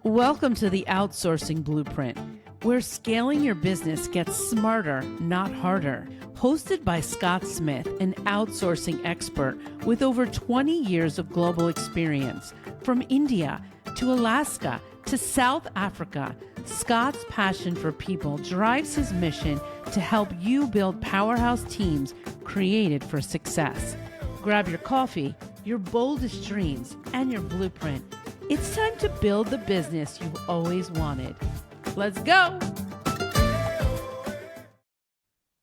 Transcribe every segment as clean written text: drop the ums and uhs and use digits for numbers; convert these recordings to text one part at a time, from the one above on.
Welcome to the Outsourcing Blueprint, where scaling your business gets smarter, not harder. Hosted by Scott Smith, an outsourcing expert with over 20 years of global experience. From India to Alaska to South Africa, Scott's passion for people drives his mission to help you build powerhouse teams created for success. Grab your coffee, your boldest dreams, and your blueprint. It's time to build the business you've always wanted. Let's go.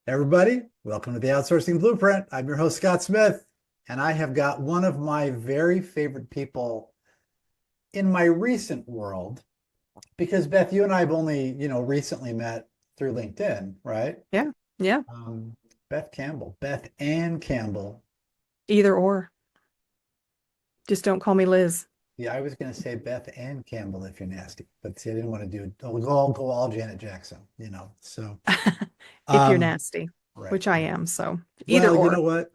Everybody, welcome to the Outsourcing Blueprint. I'm your host, Scott Smith, and I have got one of my very favorite people in my recent world, because Beth, you and I have only, recently met through LinkedIn, right? Yeah. Beth Anne Campbell. Either or. Just don't call me Liz. Yeah, I was going to say Beth Anne Campbell if you're nasty, but see, I didn't want to do it. Go all Janet Jackson, so. If you're nasty, right. which I am, so either or. You know what?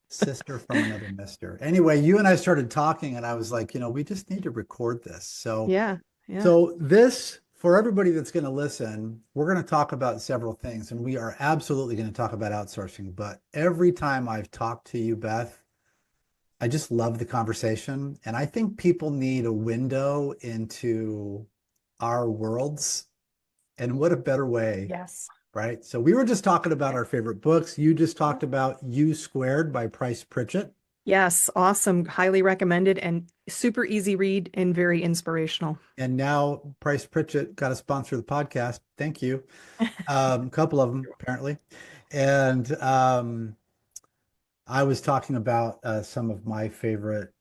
Sister from another mister. Anyway, you and I started talking and I was like, we just need to record this. So yeah. So this, for everybody that's going to listen, we're going to talk about several things, and we are absolutely going to talk about outsourcing. But every time I've talked to you, Beth, I just love the conversation. And I think people need a window into our worlds. And what a better way. Yes. Right. So we were just talking about our favorite books. You just talked about U Squared by Price Pritchett. Yes. Awesome. Highly recommended and super easy read and very inspirational. And now Price Pritchett got to sponsor the podcast. Thank you. A couple of them, apparently. And I was talking about some of my favorite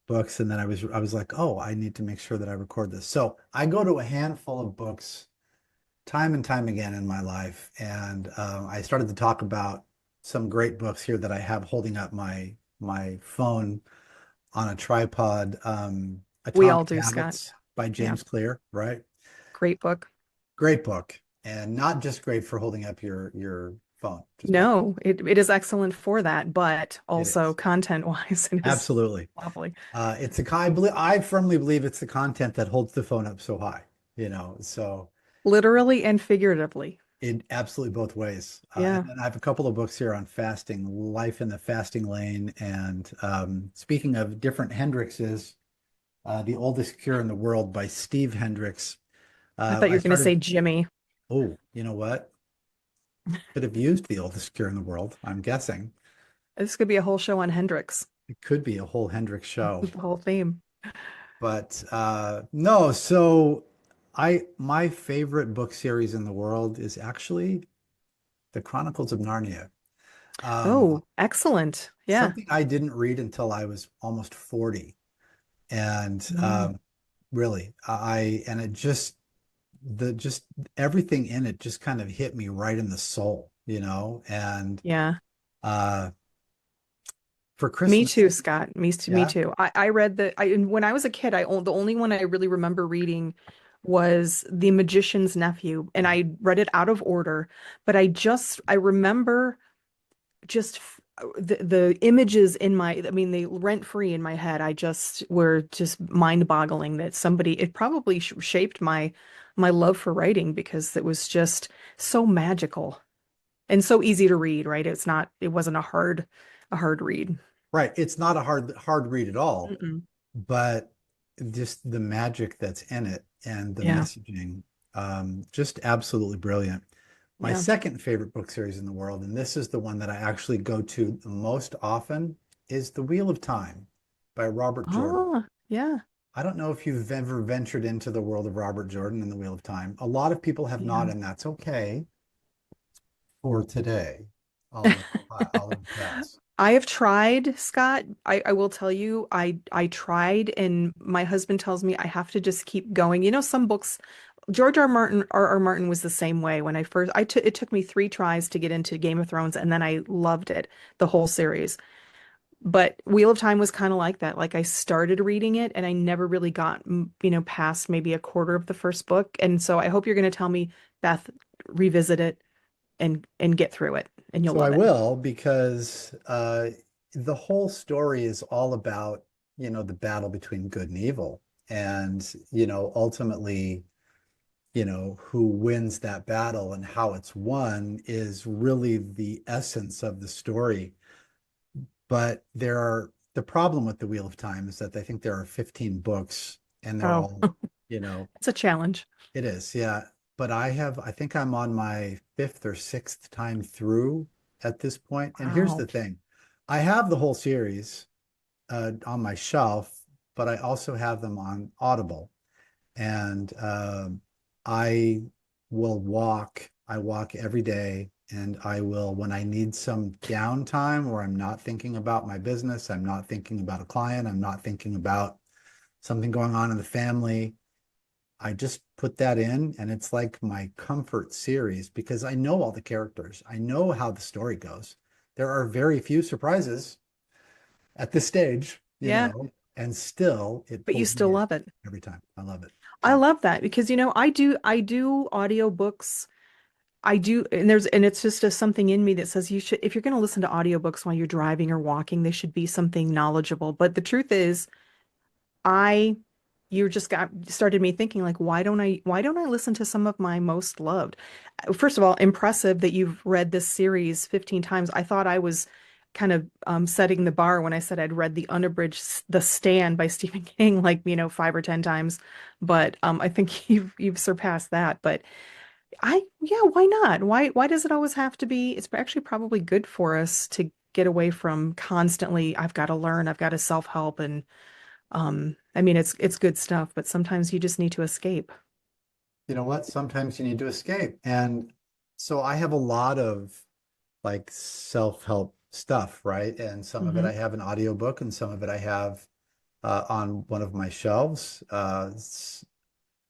books. And then I was like, oh, I need to make sure that I record this. So I go to a handful of books time and time again in my life. And I started to talk about some great books here that I have holding up my phone on a tripod. We all do, Habits Scott. By James Clear, right? Great book. Great book. And not just great for holding up your phone. No, it is excellent for that, but also content-wise, it is absolutely lovely. I firmly believe it's the content that holds the phone up so high, so literally and figuratively. In absolutely both ways. Yeah. And I have a couple of books here on fasting, Life in the Fasting Lane. And speaking of different Hendrixes, The Oldest Cure in the World by Steve Hendrix. I thought you were going to say Jimmy. Oh, you know what? Could have used The Oldest Cure in the World, I'm guessing. This could be a whole show on Hendrix. It could be a whole Hendrix show. The whole theme. But no, so my favorite book series in the world is actually The Chronicles of Narnia. Oh, excellent. Yeah. Something I didn't read until I was almost 40. And really, just everything in it just kind of hit me right in the soul, and for Christmas. Me too, Scott. Me too. I read when I was a kid, the only one I really remember reading was The Magician's Nephew, and I read it out of order, but I remember just the images they rent free in my head. Were just mind boggling that it probably shaped my love for writing, because it was just so magical and so easy to read, right? It wasn't a hard read. Right. It's not a hard read at all, but just the magic that's in it and the messaging, just absolutely brilliant. My second favorite book series in the world, and this is the one that I actually go to the most often, is The Wheel of Time by Robert Jordan. Oh, yeah. I don't know if you've ever ventured into the world of Robert Jordan and The Wheel of Time. A lot of people have not, and that's okay for today. I'll pass. I have tried, Scott. I will tell you, I tried, and my husband tells me I have to just keep going. Some books, George R. R. Martin was the same way. When it took me 3 tries to get into Game of Thrones, and then I loved it, the whole series. But Wheel of Time was kind of like that. Like, I started reading it and I never really got, past maybe a quarter of the first book. And so I hope you're going to tell me, Beth, revisit it and get through it, and you'll love it. So I will, because the whole story is all about, the battle between good and evil. And, ultimately, who wins that battle and how it's won is really the essence of the story. But the problem with the Wheel of Time is that I think there are 15 books and they're Oh, all, you know, it's a challenge. it is, yeah. But I think I'm on my fifth or sixth time through at this point. And here's Wow. the thing. I have the whole series on my shelf, but I also have them on Audible. And I I walk every day, and I will, when I need some downtime where I'm not thinking about my business, I'm not thinking about a client, I'm not thinking about something going on in the family. I just put that in, and it's like my comfort series because I know all the characters. I know how the story goes. There are very few surprises at this stage, Yeah, and still it but you pulls still me in love it. every time. I love it. I So, love that because I do audiobooks. I do, and it's just something in me that says you should, if you're going to listen to audiobooks while you're driving or walking, they should be something knowledgeable. But the truth is, I you just got started me thinking like why don't I listen to some of my most loved? First of all, impressive that you've read this series 15 times. I thought I was kind of setting the bar when I said I'd read the unabridged The Stand by Stephen King like, 5 or 10 times. But I think you've surpassed that. But yeah, why not? Why does it always have to be? It's actually probably good for us to get away from constantly, I've got to learn, I've got to self-help and I mean it's good stuff, but sometimes you just need to escape. you know what? Sometimes you need to escape. And so I have a lot of like self-help stuff, right? And some of it Hmm. I have an audiobook and some of it I have on one of my shelves.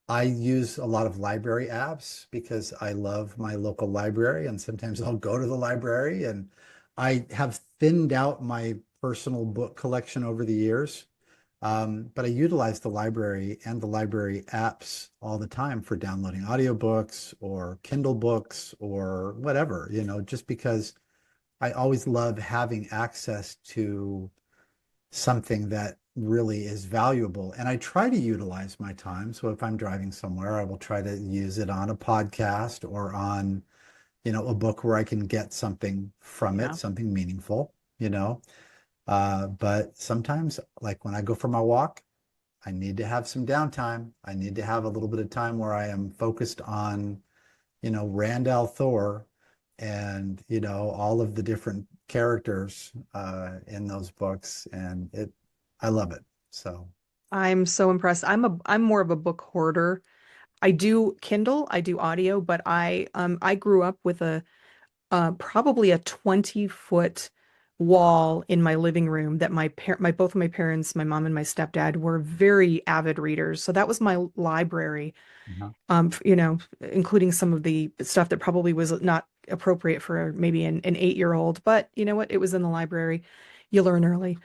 I use a lot of library apps because I love my local library, and sometimes I'll go to the library, and I have thinned out my personal book collection over the years. But I utilize the library and the library apps all the time for downloading audiobooks or Kindle books or whatever, just because I always love having access to something that really is valuable. And I try to utilize my time. So if I'm driving somewhere, I will try to use it on a podcast or on, a book where I can get something from it, Yeah. something meaningful, you know. But sometimes, like when I go for my walk, I need to have some downtime. I need to have a little bit of time where I am focused on, Randall Thor and, all of the different characters in those books. And I love it. So, I'm so impressed. I'm more of a book hoarder. I do Kindle, I do audio, but I grew up with a probably a 20-foot wall in my living room that my both of my parents, my mom and my stepdad were very avid readers. So that was my library. uh-huh. Including some of the stuff that probably was not appropriate for maybe an 8-year-old, but you know what? It was in the library. You learn early.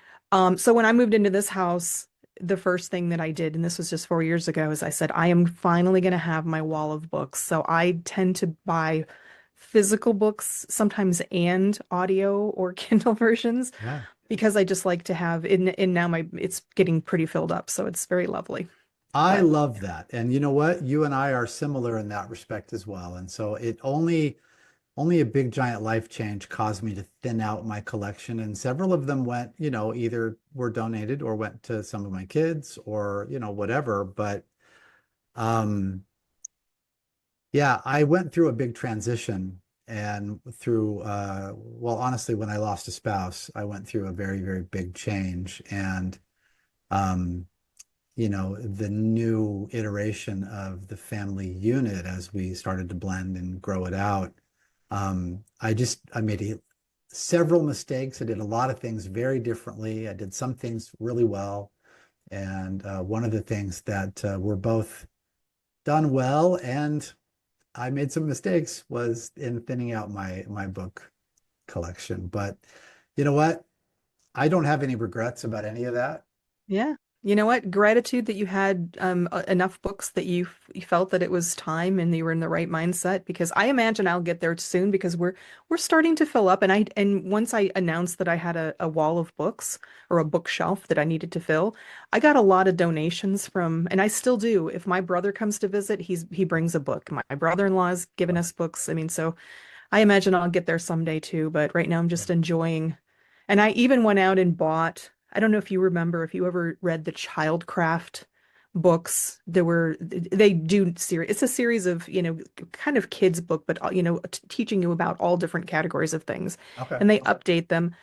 So when I moved into this house, the first thing that I did, and this was just 4 years ago, is I said, I am finally going to have my wall of books. So I tend to buy physical books sometimes and audio or Kindle versions Yeah. because I just like to have and now it's getting pretty filled up, so it's very lovely. I But love that. And you know what? You and I are similar in that respect as well. And so only a big giant life change caused me to thin out my collection. And several of them went, either were donated or went to some of my kids or, whatever. But um, yeah, I went through a big transition and through, well, honestly, when I lost a spouse, I went through a very, very big change. And, um, the new iteration of the family unit as we started to blend and grow it out. I made several mistakes. I did a lot of things very differently. I did some things really well. And one of the things that were both done well and I made some mistakes was in thinning out my book collection. But you know what? I don't have any regrets about any of that. yeah. You know what? Gratitude that you had enough books that you felt that it was time and you were in the right mindset because I imagine I'll get there soon because we're starting to fill up and once I announced that I had a wall of books or a bookshelf that I needed to fill, I got a lot of donations from and I still do. If my brother comes to visit, he brings a book. My brother-in-law's given us books. I mean, so I imagine I'll get there someday too, but right now I'm just enjoying. And I even went out and bought, I don't know if you remember, if you ever read the Childcraft books. They do series, it's a series of, kind of kids book, but, teaching you about all different categories of things. Okay. And they update them.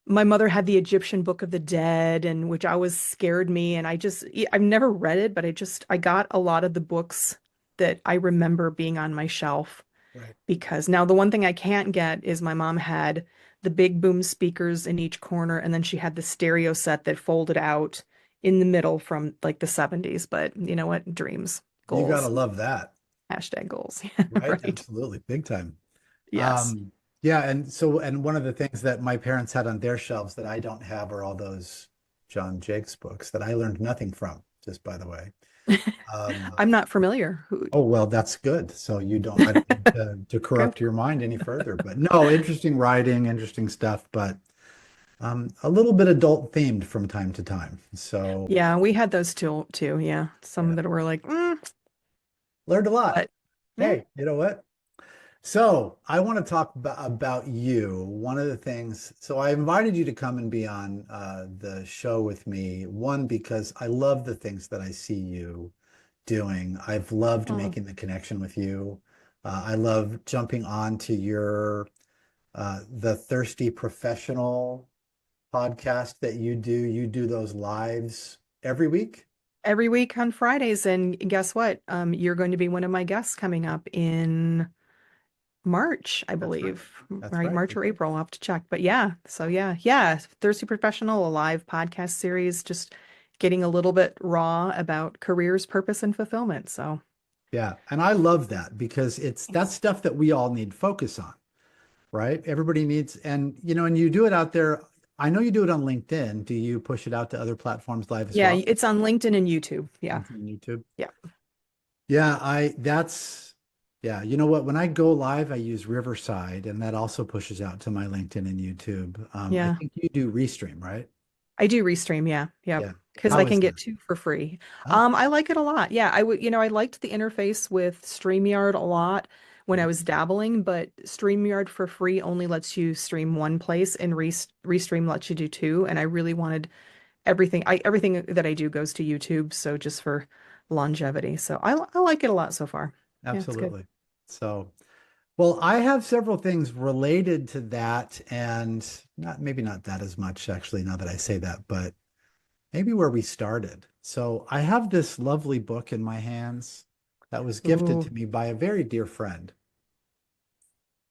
My mother had the Egyptian Book of the Dead, and which always scared me. And I've never read it, but I got a lot of the books that I remember being on my shelf Right. because now the one thing I can't get is my mom had the big boom speakers in each corner, and then she had the stereo set that folded out in the middle from like the 70s. But you know what? Dreams, You gotta goals, love that, hashtag goals. right? Right. Absolutely. Big time. Yes. Um, yeah, and one of the things that my parents had on their shelves that I don't have are all those John Jakes books that I learned nothing from, just by the way. I'm not familiar. Who? Oh, well, that's good. So I don't need to Okay. corrupt your mind any further. But no, interesting writing, interesting stuff, but a little bit adult themed from time to time. So Yeah, we had those too. Yeah, some yeah, that were like, learned a lot. but yeah. Hey, you know what? So I want to talk about you. One of the things, so I invited you to come and be on the show with me. One, because I love the things that I see you doing. I've loved Oh, making the connection with you. I love jumping on to your the Thirsty Professional podcast that you do. You do those lives every week. every week on Fridays, and guess what? You're going to be one of my guests coming up in March, I That's right. believe, That's right? right. March or April. I'll have to check. But yeah, so yeah. Thirsty Professional, a live podcast series, just getting a little bit raw about careers, purpose, and fulfillment. So Yeah. And I love that because that's thanks. stuff that we all need focus on, right? Everybody needs, and you do it out there. I know you do it on LinkedIn. Do you push it out to other platforms live as Yeah, well? it's on LinkedIn and YouTube. Yeah. LinkedIn and YouTube. Yeah. Yeah, yeah, you know what? When I go live, I use Riverside, and that also pushes out to my LinkedIn and YouTube. I Yeah. think you do Restream, right? I do restream, yeah. Yep. Yeah. Because I How is can get that? two for free. Oh, I like it a lot. Yeah, I liked the interface with StreamYard a lot when I yeah. was dabbling, but StreamYard for free only lets you stream one place and Restream lets you do two. And I really wanted everything that I do goes to YouTube, so just for longevity. So I like it a lot so far. Yeah, it's good. Absolutely. So, well, I have several things related to that, and maybe not that as much actually, now that I say that, but maybe where we started. So I have this lovely book in my hands that was gifted Ooh, to me by a very dear friend.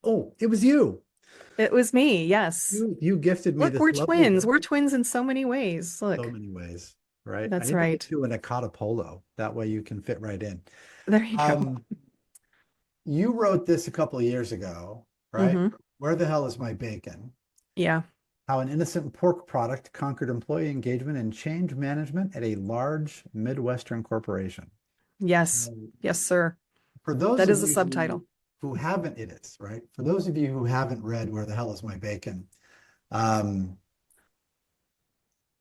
Oh, it was you. it was me. Yes. You gifted me Look, this we're lovely twins. book We're twins in so many ways. so Look, many ways, right? I that's need to get right. you an Akata Polo. That way you can fit right in. There you go. Um, you wrote this a couple of years ago, right? Hmm. Where the hell is my bacon? Yeah. How an innocent pork product conquered employee engagement and change management at a large Midwestern corporation. Yes. So Yes, sir. for those That of is a you subtitle. who haven't, it is, right? For those of you who haven't read Where the Hell is My Bacon, um,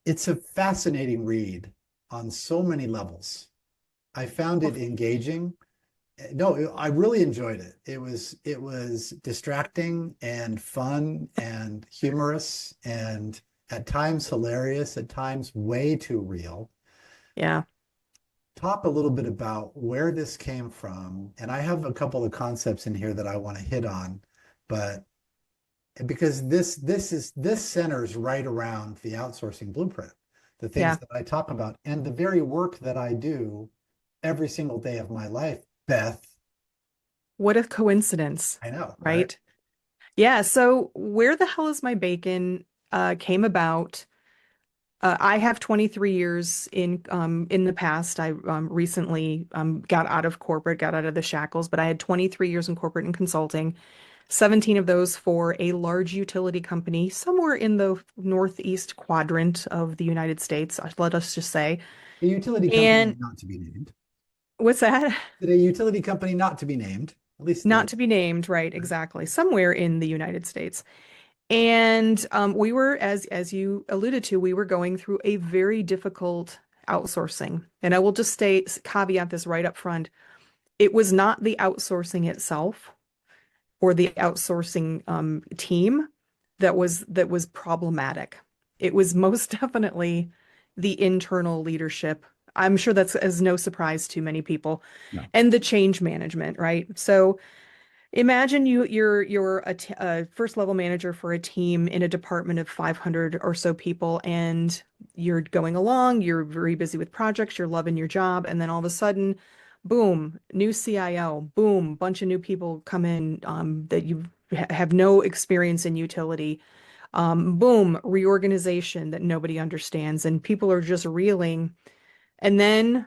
it's a fascinating read on so many levels. I found Well, it engaging. No, I really enjoyed it. It was distracting and fun and humorous and at times hilarious, at times way too real. yeah. Talk a little bit about where this came from, and I have a couple of concepts in here that I want to hit on, but because this centers right around the outsourcing blueprint, the things Yeah. that I talk about, and the very work that I do every single day of my life, Beth. What a coincidence, I know, right? right? Yeah. So where the hell is my bacon came about. I have 23 years in the past. I recently got out of corporate, got out of the shackles, but I had 23 years in corporate and consulting. 17 of those for a large utility company somewhere in the northeast quadrant of the United States, let us just say. A utility company And not to be named. what's that? A utility company not to be named. At least Not to be named, right? Exactly. Somewhere in the United States. And we were, as you alluded to, we were going through a very difficult outsourcing. And I will just caveat this right up front. It was not the outsourcing itself or the outsourcing team that was problematic. It was most definitely the internal leadership. I'm sure that's as no surprise to many people, no. and the change management, right? So imagine you're a first level manager for a team in a department of 500 or so people, and you're going along, you're very busy with projects, you're loving your job, and then all of a sudden, boom, new CIO, boom, bunch of new people come in that you have no experience in utility. Boom, reorganization that nobody understands, and people are just reeling. And then,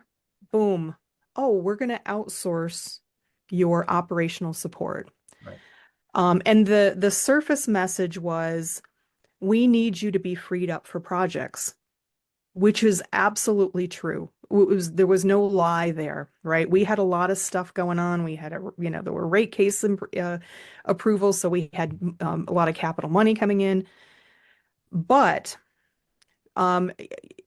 boom, oh, we're going to outsource your operational support. Right. And the surface message was, we need you to be freed up for projects, which is absolutely true. There was no lie there, right? We had a lot of stuff going on. We had there were rate case approvals, so we had a lot of capital money coming in. But um,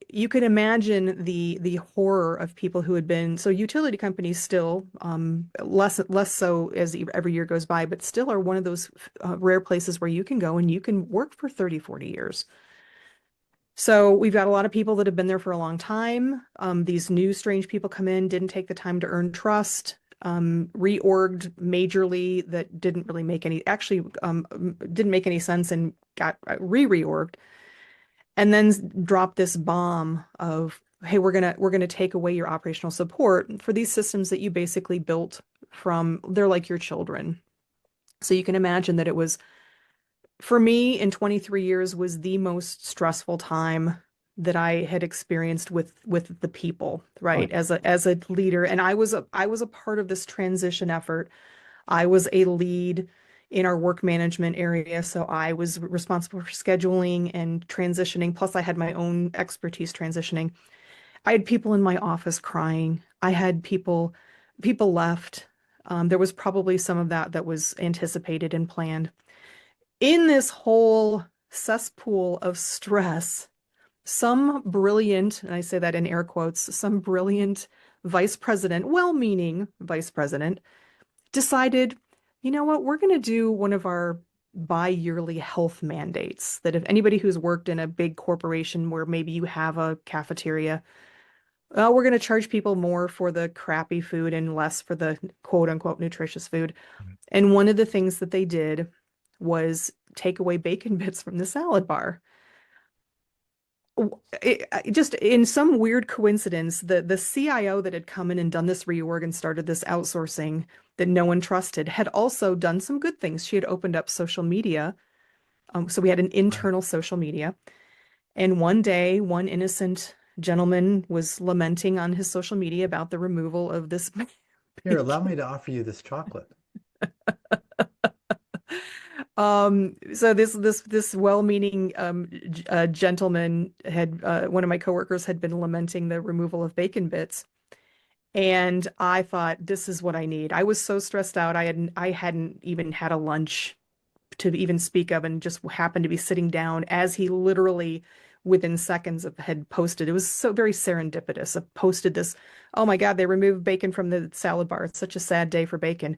you can imagine the horror of people who had been so utility companies still less so as every year goes by, but still are one of those rare places where you can go and you can work for 30, 40 years. So we've got a lot of people that have been there for a long time. These new strange people come in, didn't take the time to earn trust, reorged majorly that didn't really make any, actually didn't make any sense and got reorged. And then drop this bomb of, hey, we're gonna take away your operational support for these systems that you basically built from, they're like your children. So you can imagine that it was, for me, in 23 years, was the most stressful time that I had experienced with the people, right? Oh. As a leader. And I was a part of this transition effort. I was a lead in our work management area, so I was responsible for scheduling and transitioning. Plus, I had my own expertise transitioning. I had people in my office crying. I had people left. There was probably some of that was anticipated and planned. In this whole cesspool of stress, some brilliant, and I say that in air quotes, some brilliant vice president, well-meaning vice president, decided, you know what, we're going to do one of our bi-yearly health mandates that if anybody who's worked in a big corporation where maybe you have a cafeteria, well, we're going to charge people more for the crappy food and less for the quote unquote nutritious food. And one of the things that they did was take away bacon bits from the salad bar. Just in some weird coincidence, the CIO that had come in and done this reorg and started this outsourcing that no one trusted had also done some good things. She had opened up social media. So we had an internal social media. And one day, one innocent gentleman was lamenting on his social media about the removal of this. Here, allow me to offer you this chocolate. So this well-meaning gentleman had one of my coworkers had been lamenting the removal of bacon bits, and I thought, this is what I need. I was so stressed out. I hadn't even had a lunch to even speak of, and just happened to be sitting down as he literally within seconds had posted. It was so very serendipitous. I posted this, oh my God, they removed bacon from the salad bar. It's such a sad day for bacon.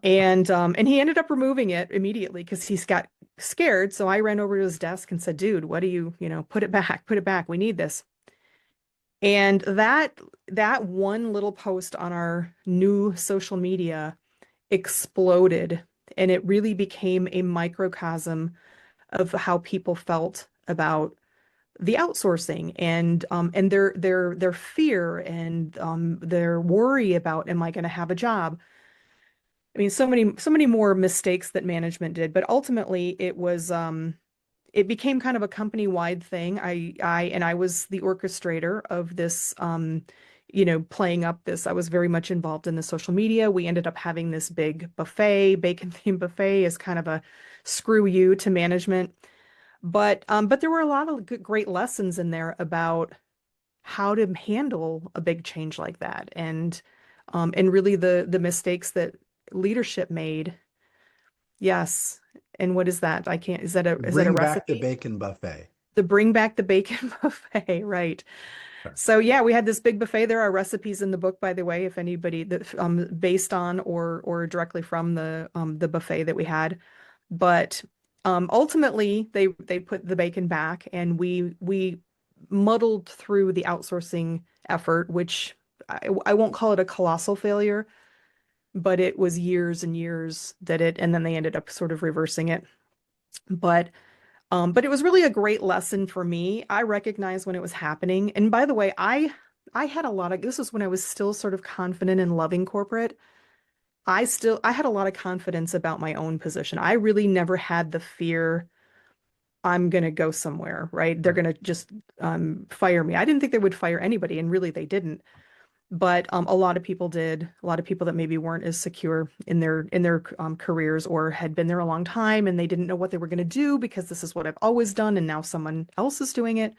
And he ended up removing it immediately because he's got scared. So I ran over to his desk and said, dude, what do you, put it back. We need this. And that one little post on our new social media exploded, and it really became a microcosm of how people felt about the outsourcing and their fear and their worry about, am I going to have a job? I mean, so many more mistakes that management did, but ultimately it became kind of a company-wide thing. I was the orchestrator of this playing up this. I was very much involved in the social media. We ended up having this big buffet, bacon themed buffet, as kind of a screw you to management. But there were a lot of great lessons in there about how to handle a big change like that, and really the mistakes that leadership made. Yes. And what is that? I can't, is that a Bring back the recipe? bacon buffet. The bring back the bacon buffet, right? Sure. So yeah, we had this big buffet. There are recipes in the book, by the way, if anybody that based on or directly from the buffet that we had. But ultimately they put the bacon back, and we muddled through the outsourcing effort, which I won't call it a colossal failure, but it was years and years and then they ended up sort of reversing it. But but it was really a great lesson for me. I recognized when it was happening. And by the way, I had a lot of, this was when I was still sort of confident in loving corporate. I had a lot of confidence about my own position. I really never had the fear I'm gonna go somewhere, right? They're gonna just fire me. I didn't think they would fire anybody, and really they didn't. But a lot of people did. A lot of people that maybe weren't as secure in their careers, or had been there a long time, and they didn't know what they were going to do because this is what I've always done, and now someone else is doing it.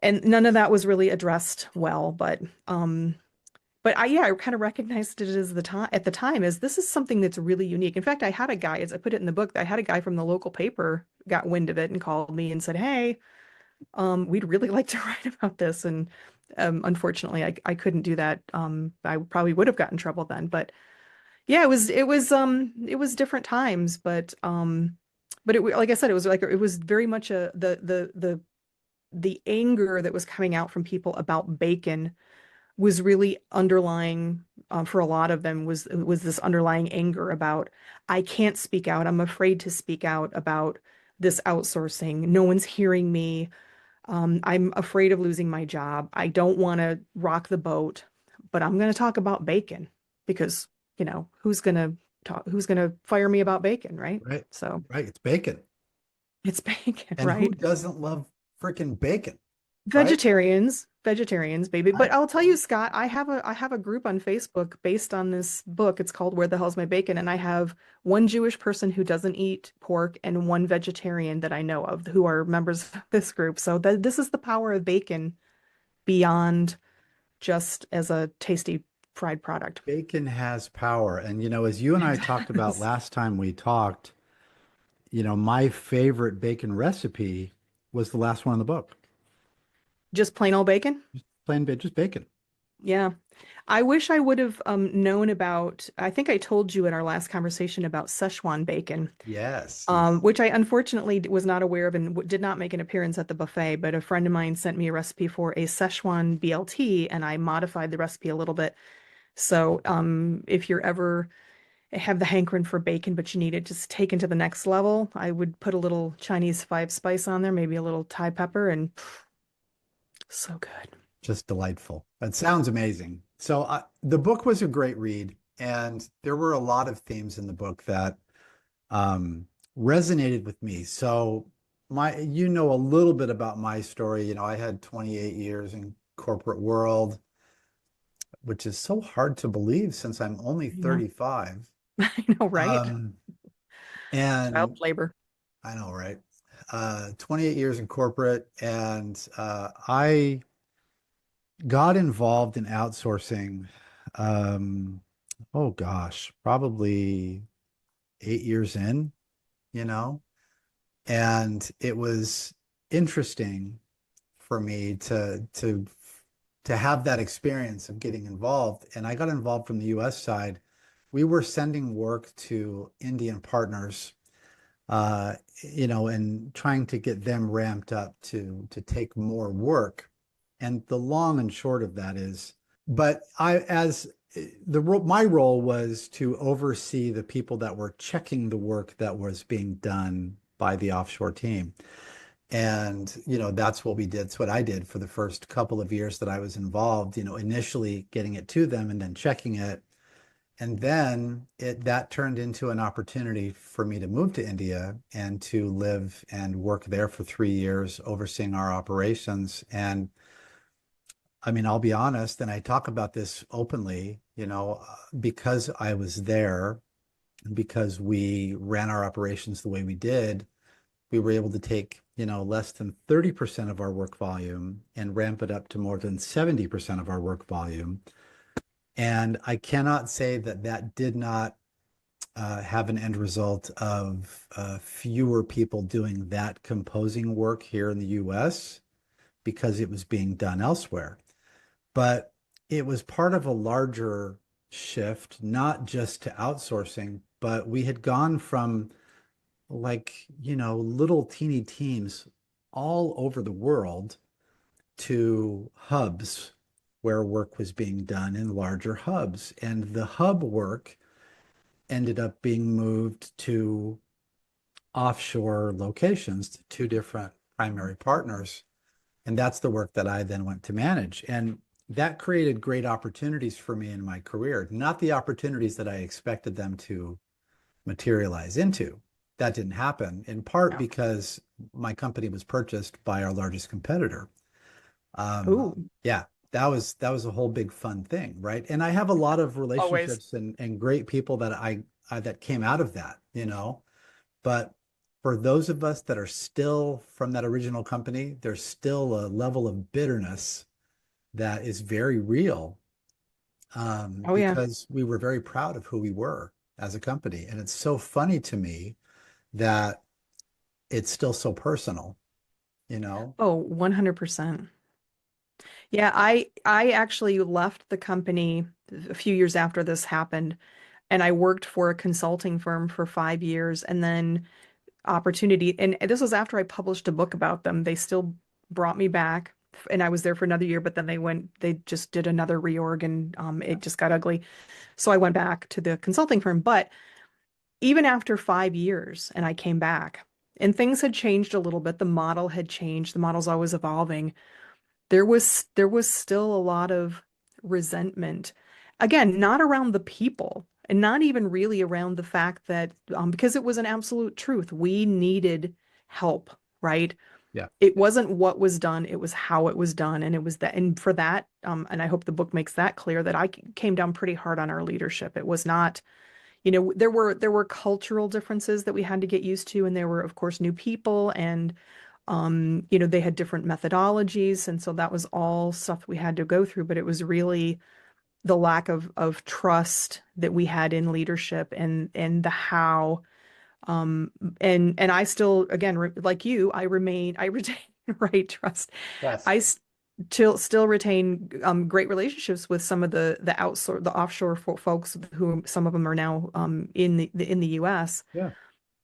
And none of that was really addressed well. But I kind of recognized it as the time at the time as this is something that's really unique. In fact, I had a guy, as I put it in the book, I had a guy from the local paper got wind of it and called me and said, "Hey, we'd really like to write about this." And unfortunately, I couldn't do that. I probably would have gotten in trouble then. But yeah, it was different times. But like I said, it was very much the anger that was coming out from people about bacon was really underlying, for a lot of them, was this underlying anger about, I can't speak out. I'm afraid to speak out about this outsourcing. No one's hearing me. I'm afraid of losing my job. I don't want to rock the boat, but I'm going to talk about bacon because, who's going to fire me about bacon, right? Right. So Right. It's bacon. it's bacon, And who right? doesn't love freaking bacon? Right? Vegetarians, baby. I, But I'll tell you, Scott, I have a group on Facebook based on this book. It's called Where the Hell's My Bacon? And I have one Jewish person who doesn't eat pork and one vegetarian that I know of who are members of this group. So this is the power of bacon beyond just as a tasty fried product. bacon has power. And, as you and It I talked about does. last time we talked, my favorite bacon recipe was the last one in the book. Just plain old bacon? Just bacon. Yeah. I wish I would have known about, I think I told you in our last conversation about Szechuan bacon. Yes. Which I unfortunately was not aware of and did not make an appearance at the buffet, but a friend of mine sent me a recipe for a Szechuan BLT, and I modified the recipe a little bit. So if you're ever have the hankering for bacon, but you need it just taken to the next level, I would put a little Chinese five spice on there, maybe a little Thai pepper, and so good. Just delightful. That sounds amazing. So the book was a great read, and there were a lot of themes in the book that um, resonated with me. So a little bit about my story. I had 28 years in corporate world, which is so hard to believe since I'm only I know. 35. I know, right? Um, Child and labor. I know, right? 28 years in corporate, and I got involved in outsourcing. Um, oh gosh, probably 8 years in, you know, and it was interesting for me to have that experience of getting involved. And I got involved from the US side. We were sending work to Indian partners, uh, and trying to get them ramped up to take more work. And the long and short of that is, but my role was to oversee the people that were checking the work that was being done by the offshore team. And, that's what we did. It's what I did for the first couple of years that I was involved, initially getting it to them and then checking it. And then that turned into an opportunity for me to move to India and to live and work there for 3 years, overseeing our operations. And I mean, I'll be honest, and I talk about this openly, because I was there, because we ran our operations the way we did, we were able to take, less than 30% of our work volume and ramp it up to more than 70% of our work volume. And I cannot say that that did not have an end result of fewer people doing that composing work here in the US because it was being done elsewhere. But it was part of a larger shift, not just to outsourcing, but we had gone from little teeny teams all over the world to hubs where work was being done in larger hubs. And the hub work ended up being moved to offshore locations to two different primary partners. And that's the work that I then went to manage. And that created great opportunities for me in my career, not the opportunities that I expected them to materialize into. That didn't happen, in part because my company was purchased by our largest competitor. Ooh, Yeah, that was a whole big fun thing, right? And I have a lot of always. relationships and great people that I that came out of that. But for those of us that are still from that original company, there's still a level of bitterness that is very real, Oh yeah. because we were very proud of who we were as a company. And it's so funny to me that it's still so personal, you know? Oh, 100%. Yeah, I actually left the company a few years after this happened, and I worked for a consulting firm for 5 years, and then opportunity, and this was after I published a book about them. They still brought me back, and I was there for another year, but then they just did another reorg, and it just got ugly. So I went back to the consulting firm. But even after 5 years, and I came back, and things had changed a little bit. The model had changed. The model's always evolving. There was still a lot of resentment. Again, not around the people and not even really around the fact that because it was an absolute truth, we needed help, right? Yeah. It wasn't what was done, it was how it was done. And it was that, and for that, and I hope the book makes that clear that I came down pretty hard on our leadership. It was not, there were cultural differences that we had to get used to, and there were, of course, new people, and they had different methodologies, and so that was all stuff we had to go through. But it was really the lack of trust that we had in leadership, and the how. And I still, again, like you, I retain right trust. Yes. I still retain great relationships with some of the offshore folks, who some of them are now in the US. Yeah.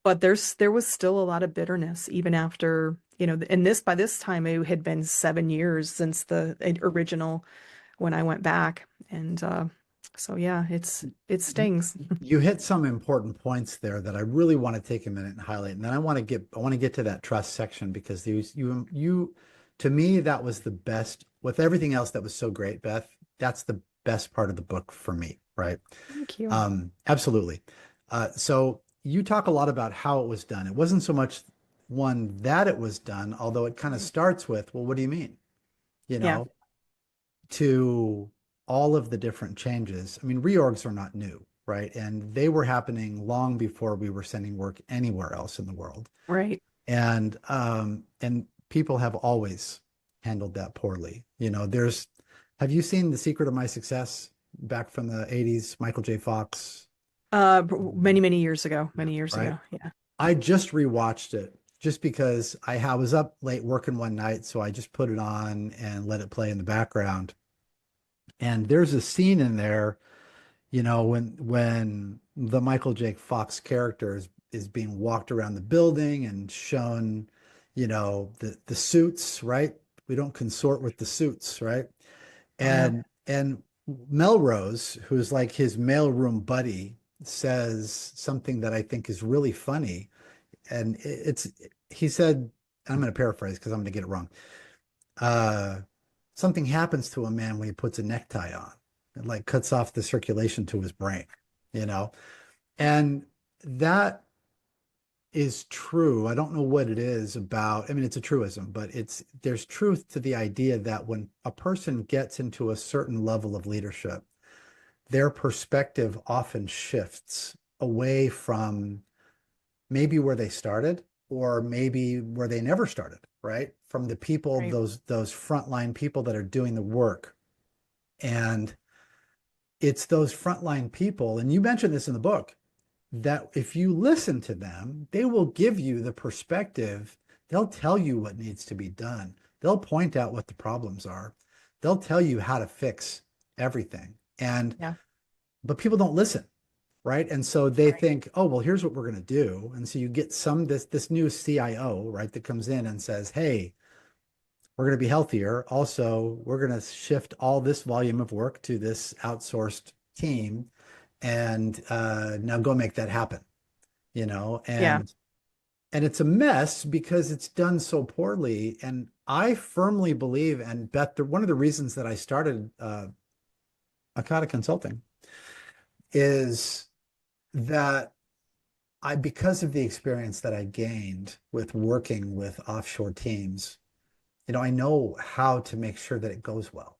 But there was still a lot of bitterness even after, and by this time it had been 7 years since the original, when I went back. And so yeah, it stings. You hit some important points there that I really want to take a minute and highlight. And then I want to get to that trust section, because to me, that was the best with everything else that was so great, Beth. That's the best part of the book for me, right? Thank you. Absolutely. So you talk a lot about how it was done. It wasn't so much one that it was done, although it kind of starts with, well, what do you mean? You Yeah, know, to all of the different changes. I mean, reorgs are not new, right? And they were happening long before we were sending work anywhere else in the world. right. And people have always handled that poorly. Have you seen The Secret of My Success back from the 80s, Michael J. Fox? Many years ago, many years Right. ago. Yeah. I just rewatched it just because I was up late working one night, so I just put it on and let it play in the background. And there's a scene in there, when the Michael J. Fox character is being walked around the building and shown, the suits, right? We don't consort with the suits, right? Oh yeah. And Melrose, who's like his mailroom buddy, says something that I think is really funny. And he said, I'm going to paraphrase because I'm going to get it wrong. Uh, Something happens to a man when he puts a necktie on. It like cuts off the circulation to his brain, you know? And that is true. I don't know what it is about. I mean, it's a truism, but there's truth to the idea that when a person gets into a certain level of leadership, their perspective often shifts away from maybe where they started or maybe where they never started, right? From the people, Right. those frontline people that are doing the work. And it's those frontline people, and you mentioned this in the book, that if you listen to them, they will give you the perspective. They'll tell you what needs to be done. They'll point out what the problems are. They'll tell you how to fix everything. Yeah. But people don't listen, right? And so they Right. think, oh, well, here's what we're going to do. And so you get this new CIO, right, that comes in and says, hey, we're going to be healthier. Also, we're going to shift all this volume of work to this outsourced team, and now go make that happen, Yeah. and it's a mess because it's done so poorly. And I firmly believe, and Beth, one of the reasons that I started Akata Consulting is that because of the experience that I gained with working with offshore teams, I know how to make sure that it goes well.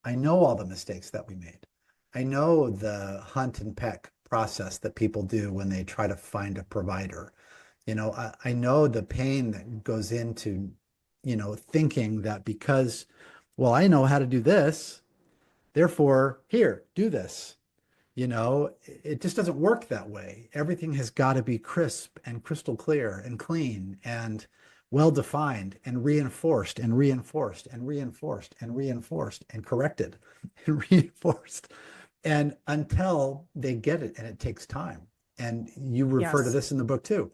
I know all the mistakes that we made. I know the hunt and peck process that people do when they try to find a provider. I know the pain that goes into, thinking that because, well, I know how to do this, therefore, here, do this. It just doesn't work that way. Everything has got to be crisp and crystal clear and clean and well defined and reinforced and reinforced and reinforced and reinforced and corrected and reinforced. And until they get it, and it takes time. And you refer to Yes. this in the book too.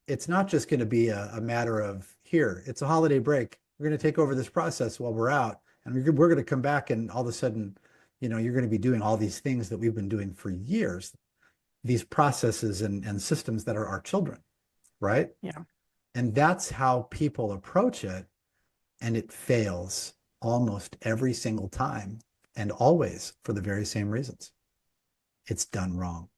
It's not just going to be a matter of here, it's a holiday break. We're going to take over this process while we're out. And we're going to come back, and all of a sudden, you're going to be doing all these things that we've been doing for years, these processes and systems that are our children, right? Yeah. And that's how people approach it. And it fails almost every single time, and always for the very same reasons. It's done wrong.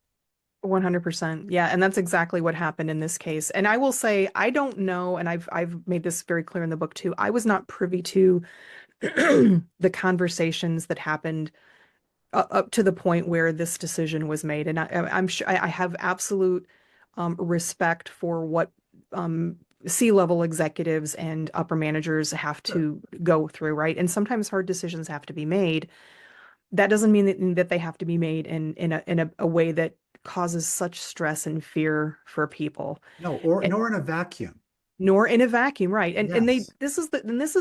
100%. Yeah, and that's exactly what happened in this case. And I will say, I don't know, and I've made this very clear in the book too. I was not privy to the conversations that happened up to the point where this decision was made. And I'm sure I have absolute respect for what C-level executives and upper managers have Sure. to go through, right? And sometimes hard decisions have to be made. That doesn't mean that they have to be made in a way that causes such stress and fear for people. No, or And nor in a vacuum. nor in a vacuum, right? And Yes. this is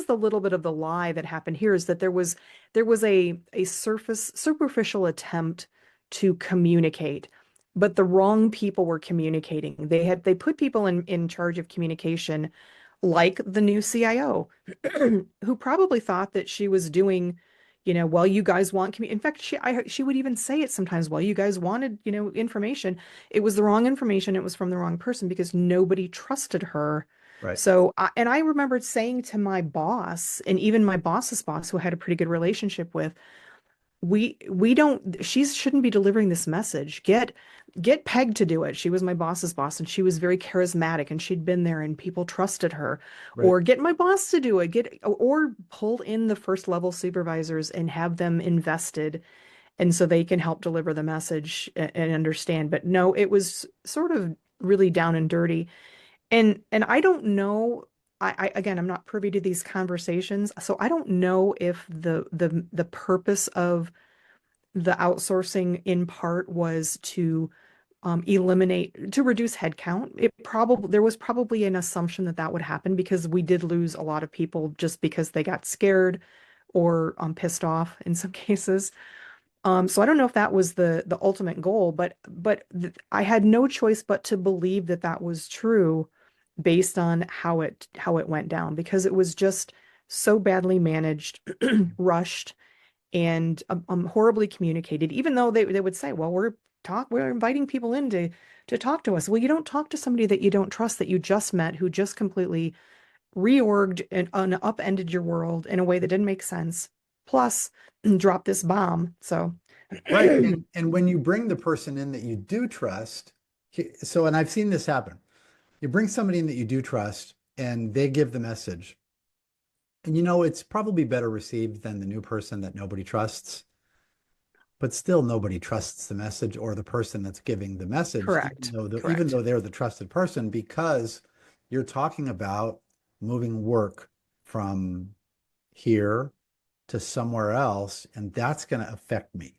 the little bit of the lie that happened here, is that there was a superficial attempt to communicate, but the wrong people were communicating. They put people in charge of communication, like the new CIO, who probably thought that she was doing, well, you guys want in fact, she would even say it sometimes, well, you guys wanted, information. It was the wrong information. It was from the wrong person because nobody trusted her. Right. So, and I remembered saying to my boss, and even my boss's boss, who I had a pretty good relationship with, we don't, she shouldn't be delivering this message. Get Peg to do it. She was my boss's boss, and she was very charismatic, and she'd been there and people trusted her. Right. Or get my boss to do it. Or pull in the first level supervisors and have them invested, and so they can help deliver the message and understand. But no, it was sort of really down and dirty. And I don't know. Again, I'm not privy to these conversations, so I don't know if the purpose of the outsourcing in part was to to reduce headcount. There was probably an assumption that that would happen because we did lose a lot of people just because they got scared or pissed off in some cases. So I don't know if that was the ultimate goal, but I had no choice but to believe that that was true based on how it went down, because it was just so badly managed, rushed, and horribly communicated. Even though they would say, "Well, we're inviting people in to talk to us." Well, you don't talk to somebody that you don't trust, that you just met, who just completely reorged and upended your world in a way that didn't make sense. Plus, drop this bomb. So, Right. And when you bring the person in that you do trust, and I've seen this happen. You bring somebody in that you do trust and they give the message. And it's probably better received than the new person that nobody trusts, but still nobody trusts the message or the person that's giving the message, Correct. even Correct. though they're the trusted person, because you're talking about moving work from here to somewhere else, and that's going to affect me.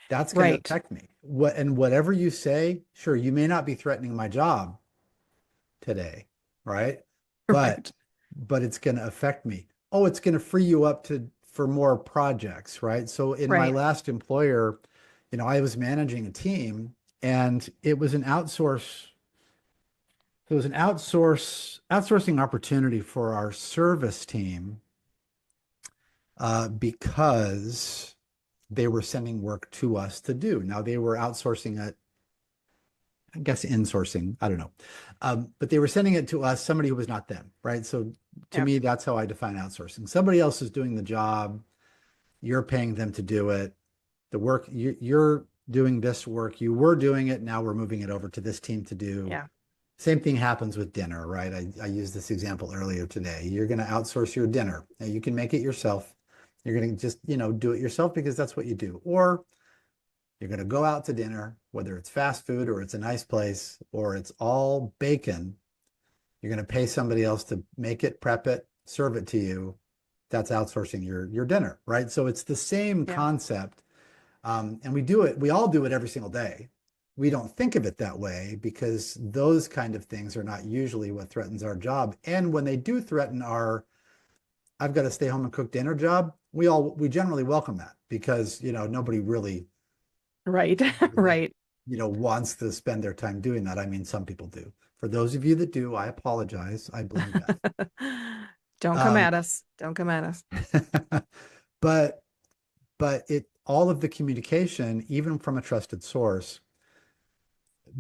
That's going to Right. affect me. And whatever you say, sure, you may not be threatening my job today, right? But Right. but it's going to affect me. Oh, it's going to free you up to for more projects, right? So in my Right. last employer, I was managing a team and it was an outsourcing opportunity for our service team because they were sending work to us to do. Now they were outsourcing it, I guess insourcing, I don't know. But they were sending it to us, somebody who was not them, right? So to Yep. me, that's how I define outsourcing. Somebody else is doing the job, you're paying them to do it. The work you're doing this work, you were doing it, now we're moving it over to this team to do. Yeah. Same thing happens with dinner, right? I used this example earlier today. You're going to outsource your dinner. Now you can make it yourself. You're going to just, do it yourself because that's what you do. Or you're going to go out to dinner, whether it's fast food or it's a nice place or it's all bacon. You're going to pay somebody else to make it, prep it, serve it to you. That's outsourcing your dinner, right? So it's the same Yeah. concept. And we all do it every single day. We don't think of it that way because those kind of things are not usually what threatens our job. And when they do threaten our, I've got to stay home and cook dinner job, we generally welcome that because, nobody really Right. really, Right. wants to spend their time doing that. I mean, some people do. For those of you that do, I apologize. I blame Beth. Don't come Um, at us. Don't come at us. but all of the communication, even from a trusted source,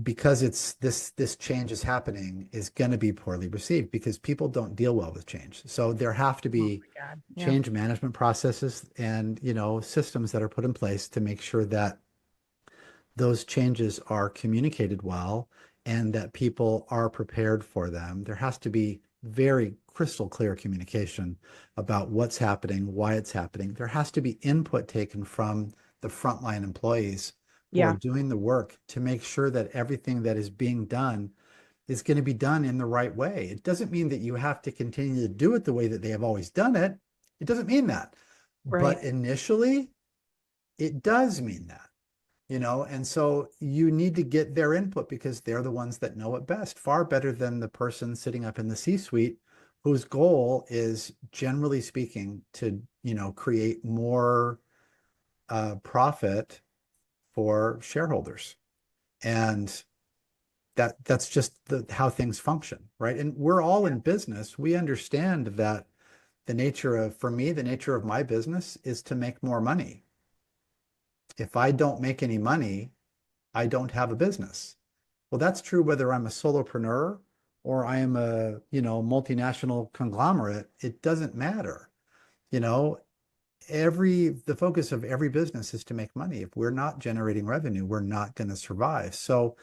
because it's this change is happening, is going to be poorly received because people don't deal well with change. So there have to Oh be my God. Yeah. change management processes and systems that are put in place to make sure that those changes are communicated well and that people are prepared for them. There has to be very crystal clear communication about what's happening, why it's happening. There has to be input taken from the frontline employees who are Yeah. doing the work to make sure that everything that is being done is going to be done in the right way. It doesn't mean that you have to continue to do it the way that they have always done it. It doesn't mean that. Right. But initially, it does mean that. And so you need to get their input because they're the ones that know it best, far better than the person sitting up in the C-suite whose goal is, generally speaking, to, create more profit for shareholders. And that's just how things function, right? And we're all Yeah. in business. We understand that for me, the nature of my business is to make more money. If I don't make any money, I don't have a business. Well, that's true whether I'm a solopreneur or I am a, multinational conglomerate. It doesn't matter. You know, the focus of every business is to make money. If we're not generating revenue, we're not going to survive. So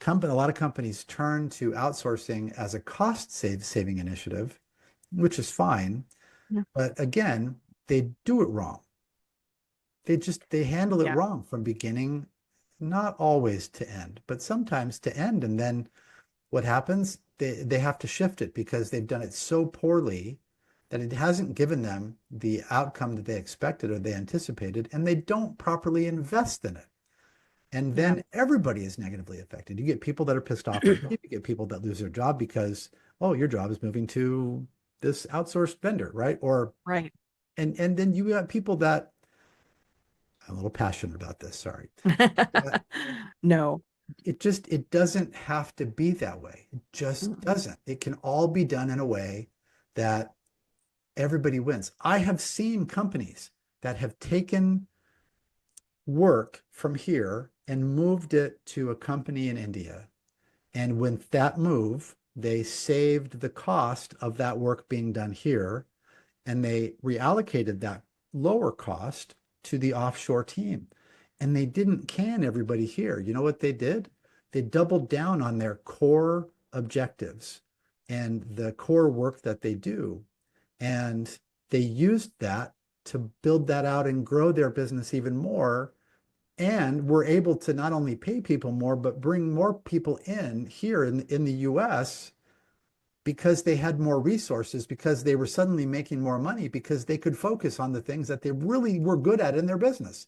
a lot of companies turn to outsourcing as a saving initiative, which is fine. Yeah. But again, they do it wrong. They handle it Yeah. wrong from beginning, not always to end, but sometimes to end. And then what happens? They have to shift it because they've done it so poorly that it hasn't given them the outcome that they expected or they anticipated, and they don't properly invest in it. And Yeah. then everybody is negatively affected. You get people that are pissed off and leave. You get people that lose their job because, oh, your job is moving to this outsourced vendor, right? Or Right. and then you got people that, I'm a little passionate about this, sorry. But No. it doesn't have to be that way. It just Mm-mm. doesn't. It can all be done in a way that everybody wins. I have seen companies that have taken work from here and moved it to a company in India. And with that move, they saved the cost of that work being done here and they reallocated that lower cost to the offshore team. And they didn't can everybody here. You know what they did? They doubled down on their core objectives and the core work that they do. And they used that to build that out and grow their business even more. And were able to not only pay people more, but bring more people in here in the US because they had more resources, because they were suddenly making more money, because they could focus on the things that they really were good at in their business.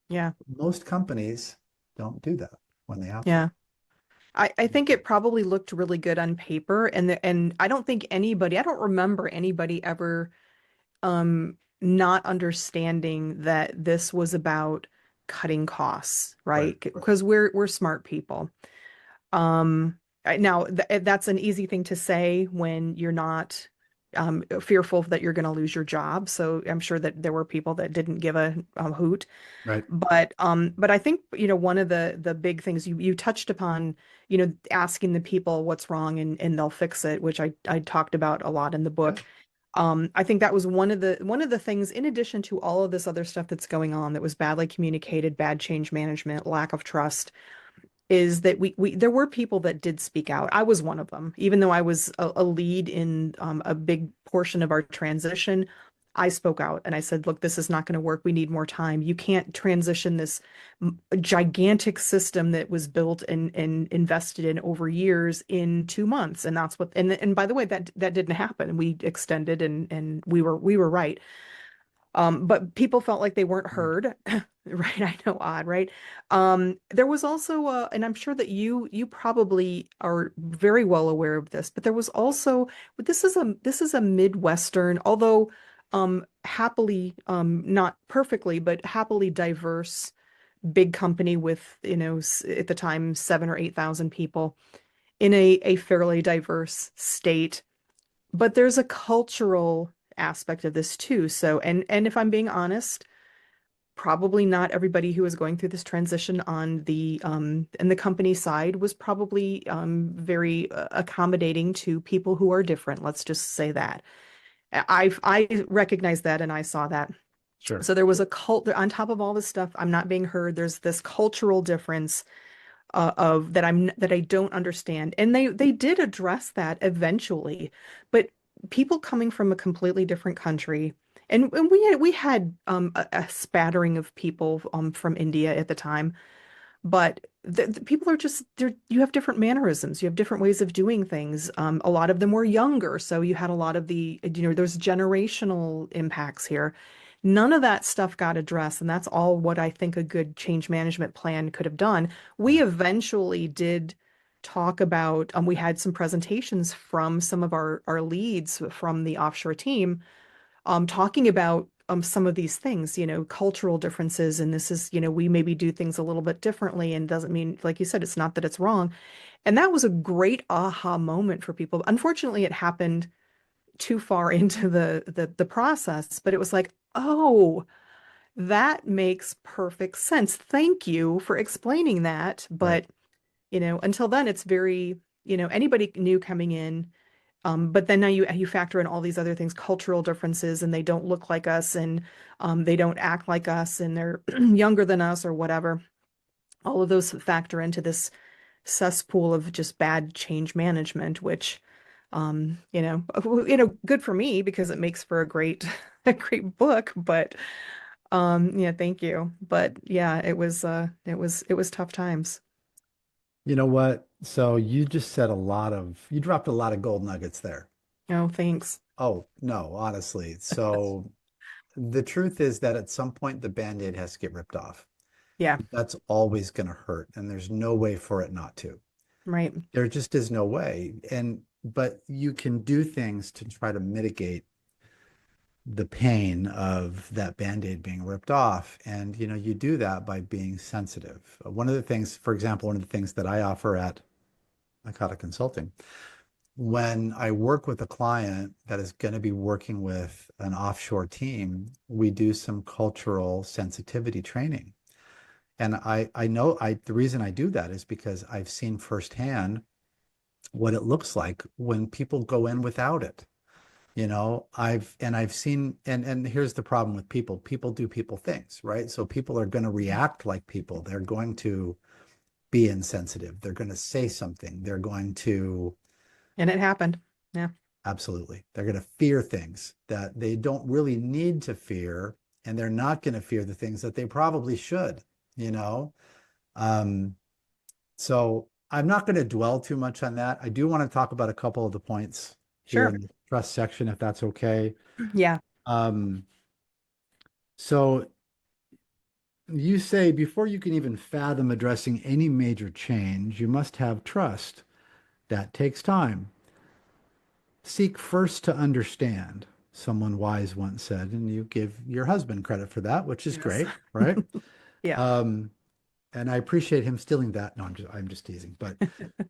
Yeah. Most companies don't do that when they have to. Yeah. I think it probably looked really good on paper, and I don't think anybody, I don't remember anybody ever not understanding that this was about cutting costs, Right. right? Because we're smart people. Now that's an easy thing to say when you're not fearful that you're going to lose your job. So I'm sure that there were people that didn't give a hoot. Right. But I think, one of the big things you touched upon, asking the people what's wrong and they'll fix it, which I talked about a lot in the Yeah. book. I think that was one of the things, in addition to all of this other stuff that's going on that was badly communicated, bad change management, lack of trust, is that we there were people that did speak out. I was one of them, even though I was a lead in a big portion of our transition. I spoke out and I said, look, this is not going to work. We need more time. You can't transition this gigantic system that was built and invested in over years in 2 months. And that's what, and by the way, that didn't happen. We extended and we were right. But people felt like they weren't heard. Right. I know, odd, right? There was also, and I'm sure that you probably are very well aware of this, but there was also, but this is a Midwestern, although happily, not perfectly, but happily diverse big company with, at the time, 7 or 8 thousand people in a fairly diverse state. But there's a cultural aspect of this too. So, and if I'm being honest, probably not everybody who was going through this transition on the and the company side was probably very accommodating to people who are different. Let's just say that. I recognize that and I saw that. Sure. So there was a cult on top of all this stuff. I'm not being heard. There's this cultural difference of that I don't understand. And they did address that eventually, but people coming from a completely different country, and we had a spattering of people from India at the time, but the people are just there. You have different mannerisms, you have different ways of doing things. A lot of them were younger, so you had a lot of there's generational impacts here. None of that stuff got addressed, and that's all what I think a good change management plan could have done. We Yeah. eventually did talk about, we had some presentations from some of our leads from the offshore team, talking about some of these things, cultural differences. And this is, we maybe do things a little bit differently, and doesn't mean, like you said, it's not that it's wrong. And that was a great aha moment for people. Unfortunately, it happened too far into the process, but it was like, oh, that makes perfect sense. Thank you for explaining that. Right. But, until then, it's very, anybody new coming in. But then now you factor in all these other things, cultural differences, and they don't look like us, and they don't act like us, and they're younger than us or whatever. All of those factor into this cesspool of just bad change management, which, good for me because it makes for a great, a great book. But yeah, thank you. But yeah, it was tough times. You know what? So you just said you dropped a lot of gold nuggets there. Oh, thanks. Oh, no, honestly. So the truth is that at some point the Band-Aid has to get ripped off. Yeah, That's always going to hurt, and there's no way for it not to. right. There just is no way. But you can do things to try to mitigate the pain of that Band-Aid being ripped off. And, you do that by being sensitive. One of the things, for example, one of the things that I offer at Nakata Consulting, when I work with a client that is going to be working with an offshore team, we do some cultural sensitivity training. And I know the reason I do that is because I've seen firsthand what it looks like when people go in without it. I've seen, and here's the problem with people do people things, right? So people are going to react like people. They're going to be insensitive. They're going to say something. They're going to, And it happened. Yeah. absolutely, they're going to fear things that they don't really need to fear, and they're not going to fear the things that they probably should, you know? Um, so I'm not going to dwell too much on that. I do want to talk about a couple of the points here Sure. in the trust section, if that's okay. Yeah. Um, so you say before you can even fathom addressing any major change, you must have trust. That takes time. Seek first to understand, someone wise once said, and you give your husband credit for that, which is Yes. great, right? Yeah. Um, and I appreciate him stealing that. No, I'm just teasing. But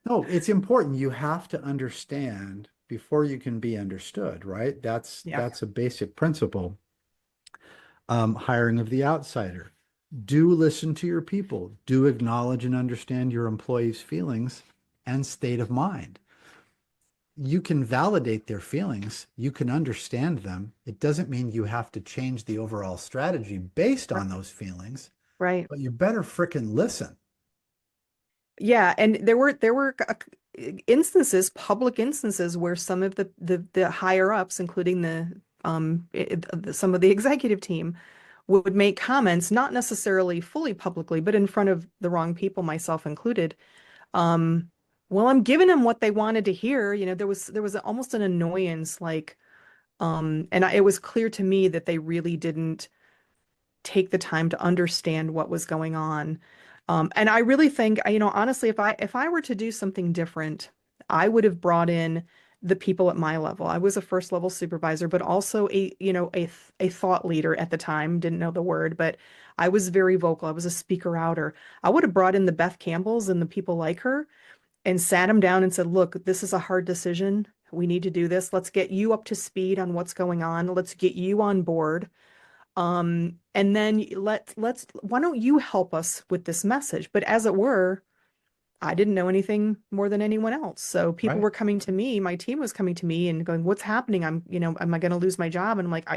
no, it's important. You have to understand before you can be understood, right? That's Yeah. that's a basic principle. Hiring of the outsider. Do listen to your people. Do acknowledge and understand your employees' feelings and state of mind. You can validate their feelings. You can understand them. It doesn't mean you have to change the overall strategy based on those feelings, Right. but you better frickin' listen. Yeah, and there were instances, public instances, where some of the higher ups, including some of the executive team, would make comments, not necessarily fully publicly, but in front of the wrong people, myself included. Um, well, I'm giving them what they wanted to hear. There was almost an annoyance, like, it was clear to me that they really didn't take the time to understand what was going on. And I really think, honestly, if I were to do something different, I would have brought in the people at my level. I was a first level supervisor, but also a thought leader at the time. Didn't know the word, but I was very vocal. I was a speaker outer. I would have brought in the Beth Campbells and the people like her and sat them down and said, "Look, this is a hard decision. We need to do this. Let's get you up to speed on what's going on. Let's get you on board." And then why don't you help us with this message? But as it were, I didn't know anything more than anyone else. So people Right. were coming to me, my team was coming to me and going, "What's happening? Am I going to lose my job?" And I'm like,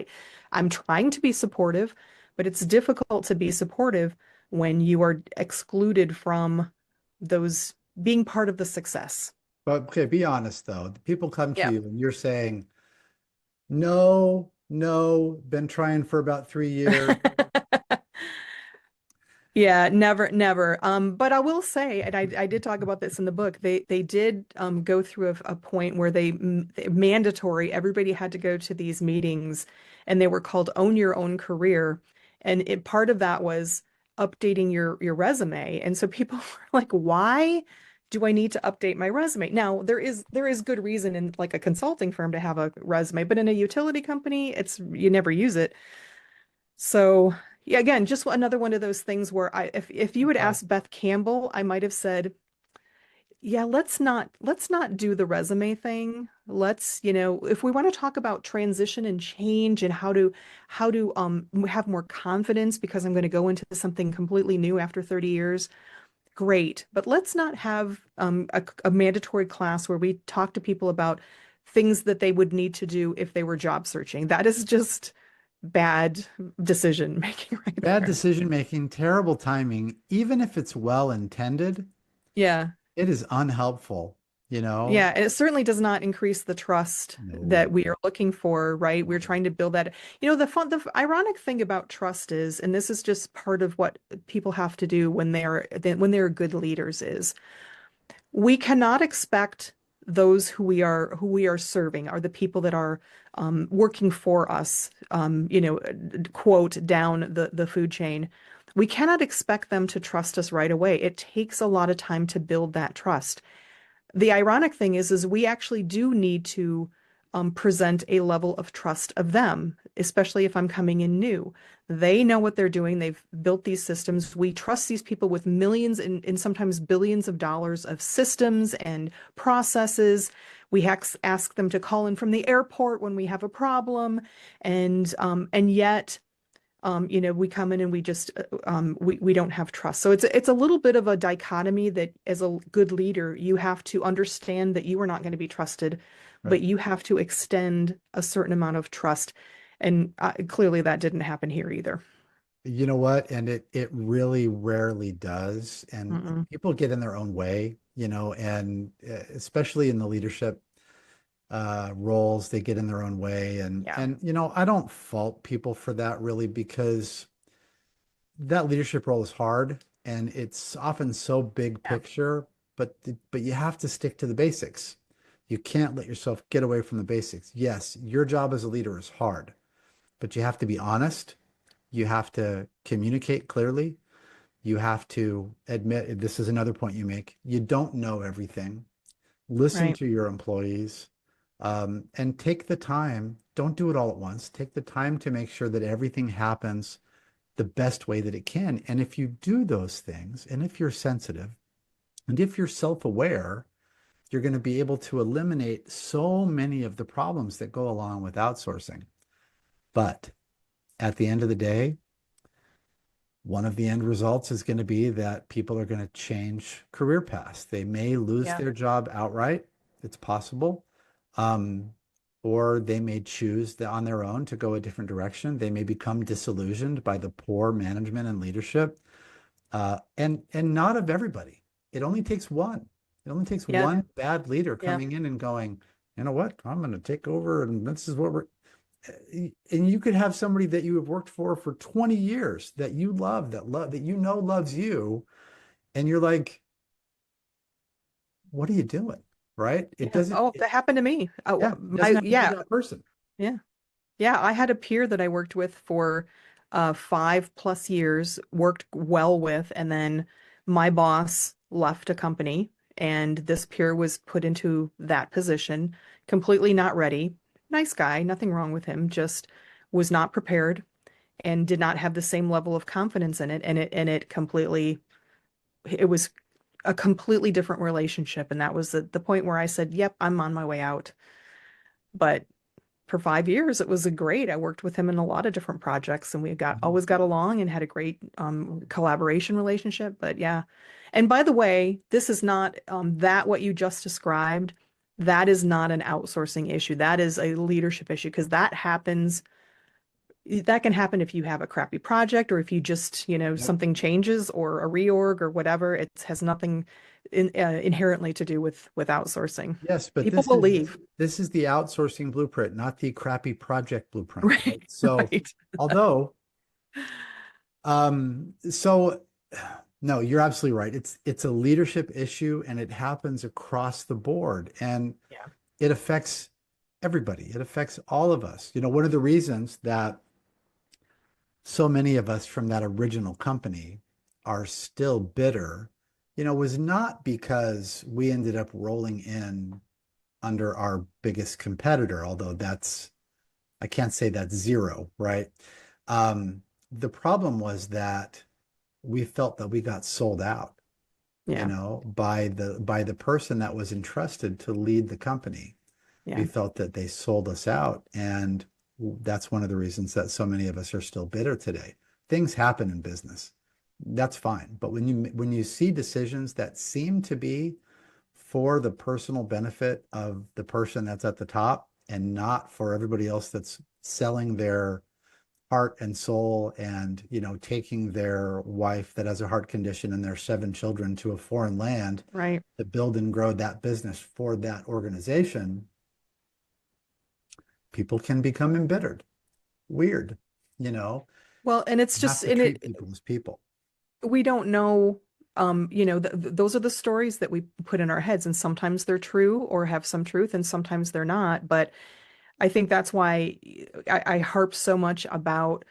I'm trying to be supportive, but it's difficult to be supportive when you are excluded from those being part of the success. But okay, be honest though. The people come to Yeah. you and you're saying, no, no, been trying for about 3 years. Yeah, never, never. But I will say, and I did talk about this in the book, they did go through a point where mandatory, everybody had to go to these meetings, and they were called Own Your Own Career. And part of that was updating your resume. And so people were like, why do I need to update my resume? Now, there is good reason in like a consulting firm to have a resume, but in a utility company, you never use it. So yeah, again, just another one of those things where if you had Okay. asked Beth Campbell, I might have said, yeah, let's not do the resume thing. If we want to talk about transition and change and how to have more confidence because I'm going to go into something completely new after 30 years, great. But let's not have a mandatory class where we talk to people about things that they would need to do if they were job searching. That is just bad decision making right Bad there. decision making, terrible timing, even if it's well intended, Yeah. it is unhelpful, you know? Yeah. And it certainly does not increase the trust No. that we are looking for, right? We're trying to build that. The ironic thing about trust is, and this is just part of what people have to do when they're good leaders is we cannot expect those who we are serving are the people that are working for us, quote down the food chain. We cannot expect them to trust us right away. It takes a lot of time to build that trust. The ironic thing is we actually do need to present a level of trust of them, especially if I'm coming in new. They know what they're doing. They've built these systems. We trust these people with millions and sometimes billions of dollars of systems and processes. We ask them to call in from the airport when we have a problem, and yet we come in and we don't have trust. So it's a little bit of a dichotomy that as a good leader, you have to understand that you are not going to be trusted, Right. but you have to extend a certain amount of trust. And clearly that didn't happen here either. You know what? And it really rarely does. And Mm-mm. people get in their own way, and especially in the leadership roles, they get in their own way. Yeah. And I don't fault people for that really, because that leadership role is hard and it's often so big Yeah. picture, but you have to stick to the basics. You can't let yourself get away from the basics. Yes, your job as a leader is hard, but you have to be honest. You have to communicate clearly. You have to admit, this is another point you make, you don't know everything. Listen Right. to your employees, and take the time. Don't do it all at once. Take the time to make sure that everything happens the best way that it can. And if you do those things, and if you're sensitive, and if you're self-aware, you're going to be able to eliminate so many of the problems that go along with outsourcing. But at the end of the day, one of the end results is going to be that people are going to change career paths. They may lose Yeah. their job outright. It's possible. Um, or they may choose on their own to go a different direction. They may become disillusioned by the poor management and leadership. And not of everybody. It only takes one. It only takes Yeah. one bad leader Yeah. coming in and going, you know what? I'm going to take over, and this is what we're. And you could have somebody that you have worked for 20 years that you love, that loves you, and you're like, what are you doing? Right? It Yeah. doesn't. Oh, that happened to me. Yeah, it doesn't have to be that person. Yeah. Yeah, I had a peer that I worked with for 5+ years, worked well with, and then my boss left a company, and this peer was put into that position, completely not ready. Nice guy, nothing wrong with him, just was not prepared and did not have the same level of confidence in it, and it completely it was a completely different relationship, and that was the point where I said, "Yep, I'm on my way out." But for 5 years, it was a great. I worked with him in a lot of different projects, and we got Mhm. always got along and had a great collaboration relationship. But yeah, and by the way, this is not that what you just described. That is not an outsourcing issue. That is a leadership issue because that happens. That can happen if you have a crappy project or if you just, Yep. something changes or a reorg or whatever. It has nothing inherently to do with outsourcing. Yes, but People will leave. this is the outsourcing blueprint, not the crappy project blueprint, Right. right? So, Right. although, so no, you're absolutely right. It's a leadership issue, and it happens across the board, and Yeah. it affects everybody. It affects all of us. One of the reasons that so many of us from that original company are still bitter, was not because we ended up rolling in under our biggest competitor, although I can't say that's zero, right? Um, the problem was that we felt that we got sold out, Yeah. by the person that was entrusted to lead the company. We Yeah. felt that they sold us out, and that's one of the reasons that so many of us are still bitter today. Things happen in business. That's fine. But when you see decisions that seem to be for the personal benefit of the person that's at the top and not for everybody else that's selling their heart and soul, and taking their wife that has a heart condition and their 7 children to a foreign land Right. to build and grow that business for that organization, people can become embittered. Weird, you know. Well, and it's You have just to in treat it, people as people. we don't know, those are the stories that we put in our heads, and sometimes they're true or have some truth, and sometimes they're not. But I think that's why I harp so much about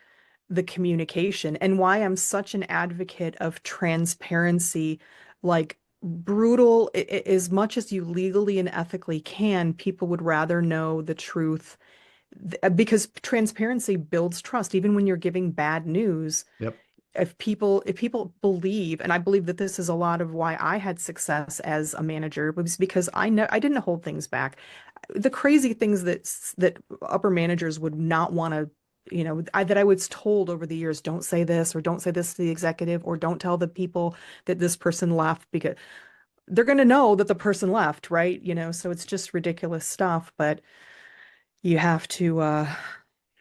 the communication and why I'm such an advocate of transparency, like brutal, as much as you legally and ethically can, people would rather know the truth because transparency builds trust. Even when you're giving bad news, Yep. if people believe, and I believe that this is a lot of why I had success as a manager, was because I didn't hold things back. The crazy things that upper managers would not want to, that I was told over the years, don't say this, or don't say this to the executive, or don't tell the people that this person left, because they're going to know that the person left, right? So it's just ridiculous stuff. But you have to,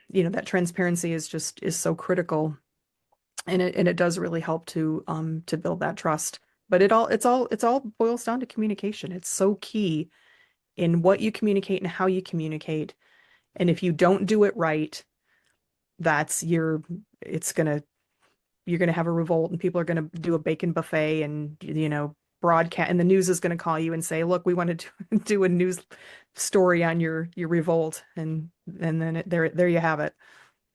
that transparency is so critical. And it does really help to build that trust. But it's all boils down to communication. It's so key in what you communicate and how you communicate. And if you don't do it right, that's your it's gonna you're gonna have a revolt, and people are gonna do a bacon buffet, and broadcast, and the news is gonna call you and say, look, we want to do a news story on your revolt, and then there you have it.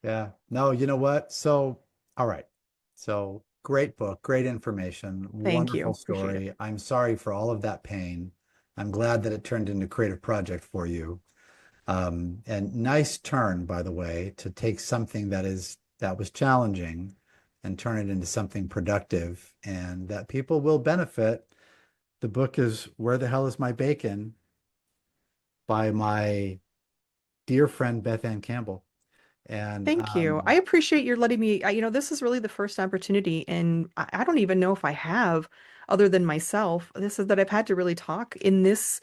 Yeah. No, you know what? So, all right. So great book, great information, Thank you. wonderful Appreciate it. story. I'm sorry for all of that pain. I'm glad that it turned into a creative project for you. And nice turn, by the way, to take something that was challenging and turn it into something productive and that people will benefit. The book is Where the Hell is My Bacon by my dear friend Beth Anne Campbell. And Thank you. I appreciate your letting me, this is really the first opportunity, and I don't even know if I have, other than myself, this is that I've had to really talk in this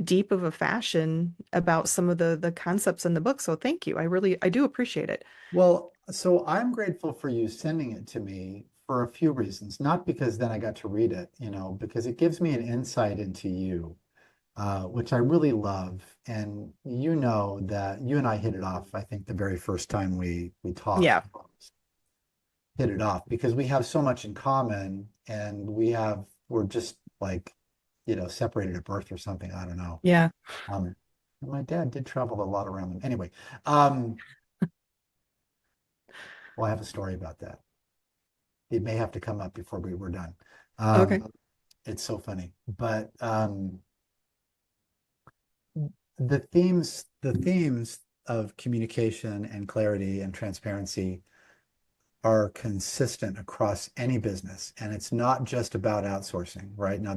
deep of a fashion about some of the concepts in the book. So thank you. I do appreciate it. well, so I'm grateful for you sending it to me for a few reasons. Not because then I got to read it, because it gives me an insight into you, which I really love. And you know that you and I hit it off, I think, the very first time we talked. Yeah. Hit it off because we have so much in common and we're just like, separated at birth or something. I don't know. Yeah. Um, my dad did travel a lot around them. Anyway, um, well, I have a story about that. It may have to come up before we were done. Okay. It's so funny. But the themes of communication and clarity and transparency are consistent across any business. And it's not just about outsourcing, right? Now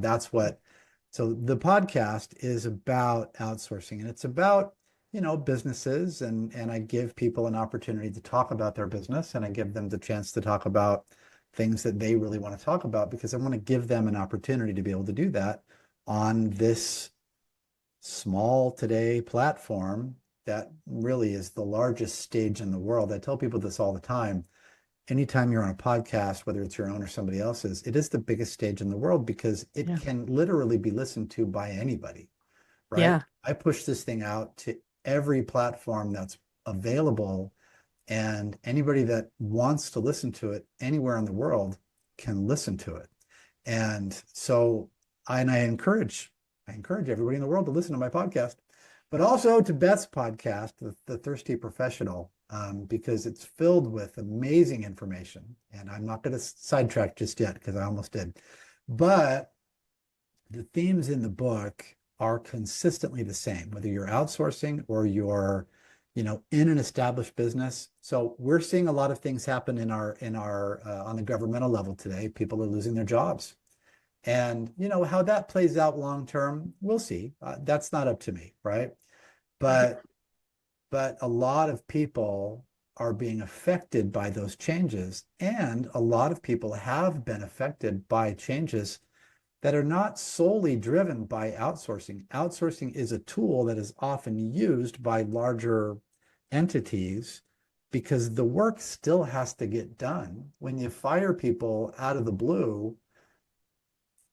so the podcast is about outsourcing, and it's about, businesses, and I give people an opportunity to talk about their business, and I give them the chance to talk about things that they really want to talk about because I want to give them an opportunity to be able to do that on this small today platform that really is the largest stage in the world. I tell people this all the time. Anytime you're on a podcast, whether it's your own or somebody else's, it is the biggest stage in the world because it Yeah. can literally be listened to by anybody, right? Yeah. I push this thing out to every platform that's available, and anybody that wants to listen to it anywhere in the world can listen to it. And so I encourage everybody in the world to listen to my podcast, but also to Beth's podcast, the Thirsty Professional, because it's filled with amazing information. And I'm not going to sidetrack just yet because I almost did. But the themes in the book are consistently the same, whether you're outsourcing or you're, in an established business. So we're seeing a lot of things happen in our on the governmental level today. People are losing their jobs. And how that plays out long term, we'll see. That's not up to me, right? But a lot of people are being affected by those changes, and a lot of people have been affected by changes that are not solely driven by outsourcing. Outsourcing is a tool that is often used by larger entities because the work still has to get done. When you fire people out of the blue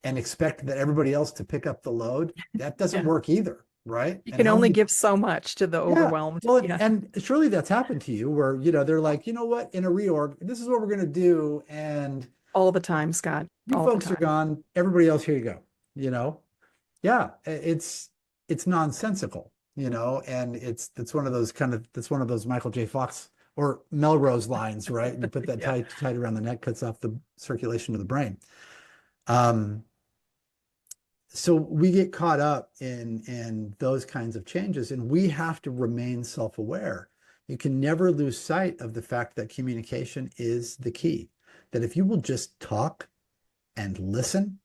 and expect that everybody else to pick up the load, that doesn't Yeah. work either, right? You And can how only many give so much to the Yeah. overwhelmed. Well, Yeah. and surely that's happened to you where, they're like, you know what, in a reorg, this is what we're going to do. And All the time, Scott. you All the folks are time. gone. Everybody else, here you go. You know, yeah, it's nonsensical, and it's one of those that's one of those Michael J. Fox or Melrose lines, right? You put that Yeah. tight around the neck, cuts off the circulation to the brain. Um, so we get caught up in those kinds of changes, and we have to remain self-aware. You can never lose sight of the fact that communication is the key. That if you will just talk and listen,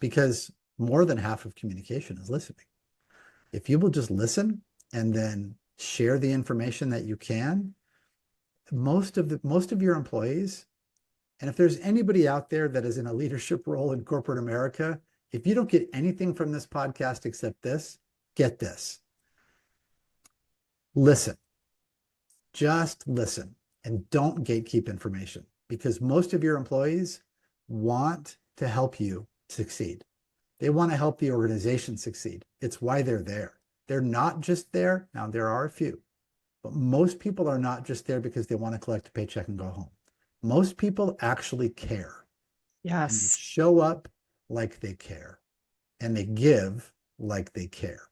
because more than half of communication is listening. If you will just listen and then share the information that you can, most of your employees, and if there's anybody out there that is in a leadership role in corporate America, if you don't get anything from this podcast except this, get this. Listen. Just listen and don't gatekeep information. because most of your employees want to help you succeed. They want to help the organization succeed. It's why they're there. They're not just there. Now, there are a few, but most people are not just there because they want to collect a paycheck and go home. Most people actually care. And they Yes. show up like they care, and they give like they care.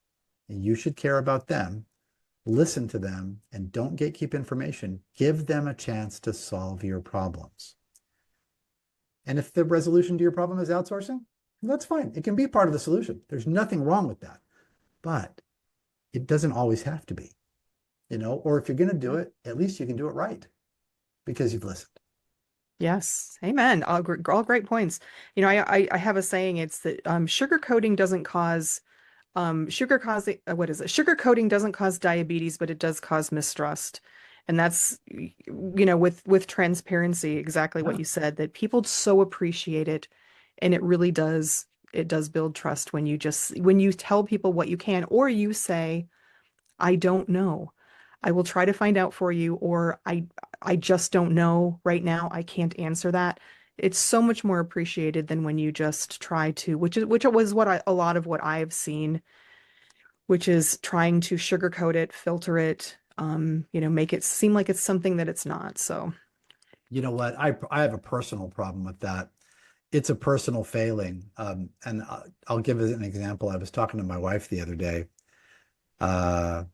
And you should care about them, listen to them, and don't gatekeep information. Give them a chance to solve your problems. And if the resolution to your problem is outsourcing, that's fine. It can be part of the solution. There's nothing wrong with that. But it doesn't always have to be, or if you're going to do it, at least you can do it right because you've listened. Yes. Amen. All great points. I have a saying, it's that sugarcoating doesn't cause what is it? Sugarcoating doesn't cause diabetes, but it does cause mistrust. And that's, with transparency, exactly what Yeah. you said, that people so appreciate it. And it does build trust when you tell people what you can, or you say, I don't know. I will try to find out for you, or I just don't know right now. I can't answer that. It's so much more appreciated than when you just try to, which was a lot of what I've seen, which is trying to sugarcoat it, filter it, make it seem like it's something that it's not. So, You know what? I have a personal problem with that. It's a personal failing. And I'll give an example. I was talking to my wife the other day. Uh,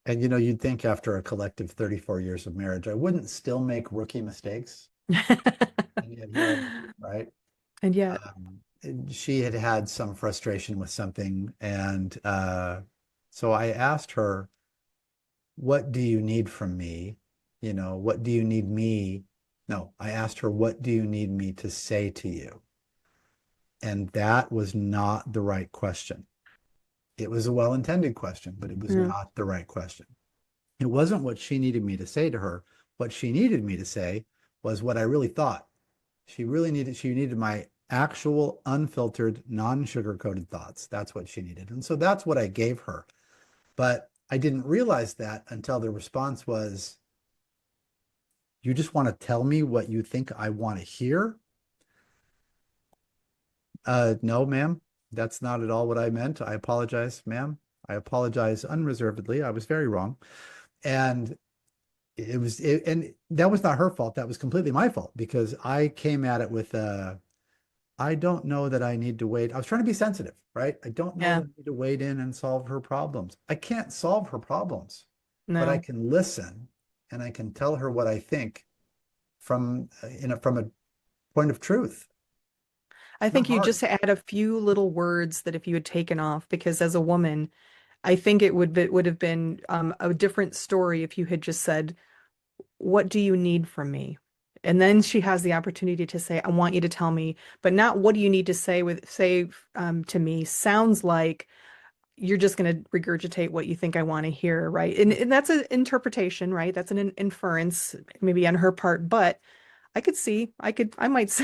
and you'd think after a collective 34 years of marriage, I wouldn't still make rookie mistakes. And yet here I am, right? and yet, She had had some frustration with something. And so I asked her, what do you need from me? What do you need me? No, I asked her, what do you need me to say to you? And that was not the right question. It was a well-intended question, but it was yeah, not the right question. It wasn't what she needed me to say to her. What she needed me to say was what I really thought. She needed my actual unfiltered, non-sugar-coated thoughts. That's what she needed. And so that's what I gave her. But I didn't realize that until the response was, you just want to tell me what you think I want to hear? No, ma'am, that's not at all what I meant. I apologize, ma'am. I apologize unreservedly. I was very wrong. And and that was not her fault. That was completely my fault because I came at it with I don't know that I need to wait. I was trying to be sensitive, right? I don't know yeah, that I need to wade in and solve her problems. I can't solve her problems, but I no. can listen and I can tell her what I think from a point of truth. I It's not think you hard. just add a few little words that if you had taken off, because as a woman, I think would have been a different story if you had just said, what do you need from me? And then she has the opportunity to say, I want you to tell me, but not what do you need to say to me sounds like you're just going to regurgitate what you think I want to hear, right? And that's an interpretation, right? That's an inference, maybe on her part, but I might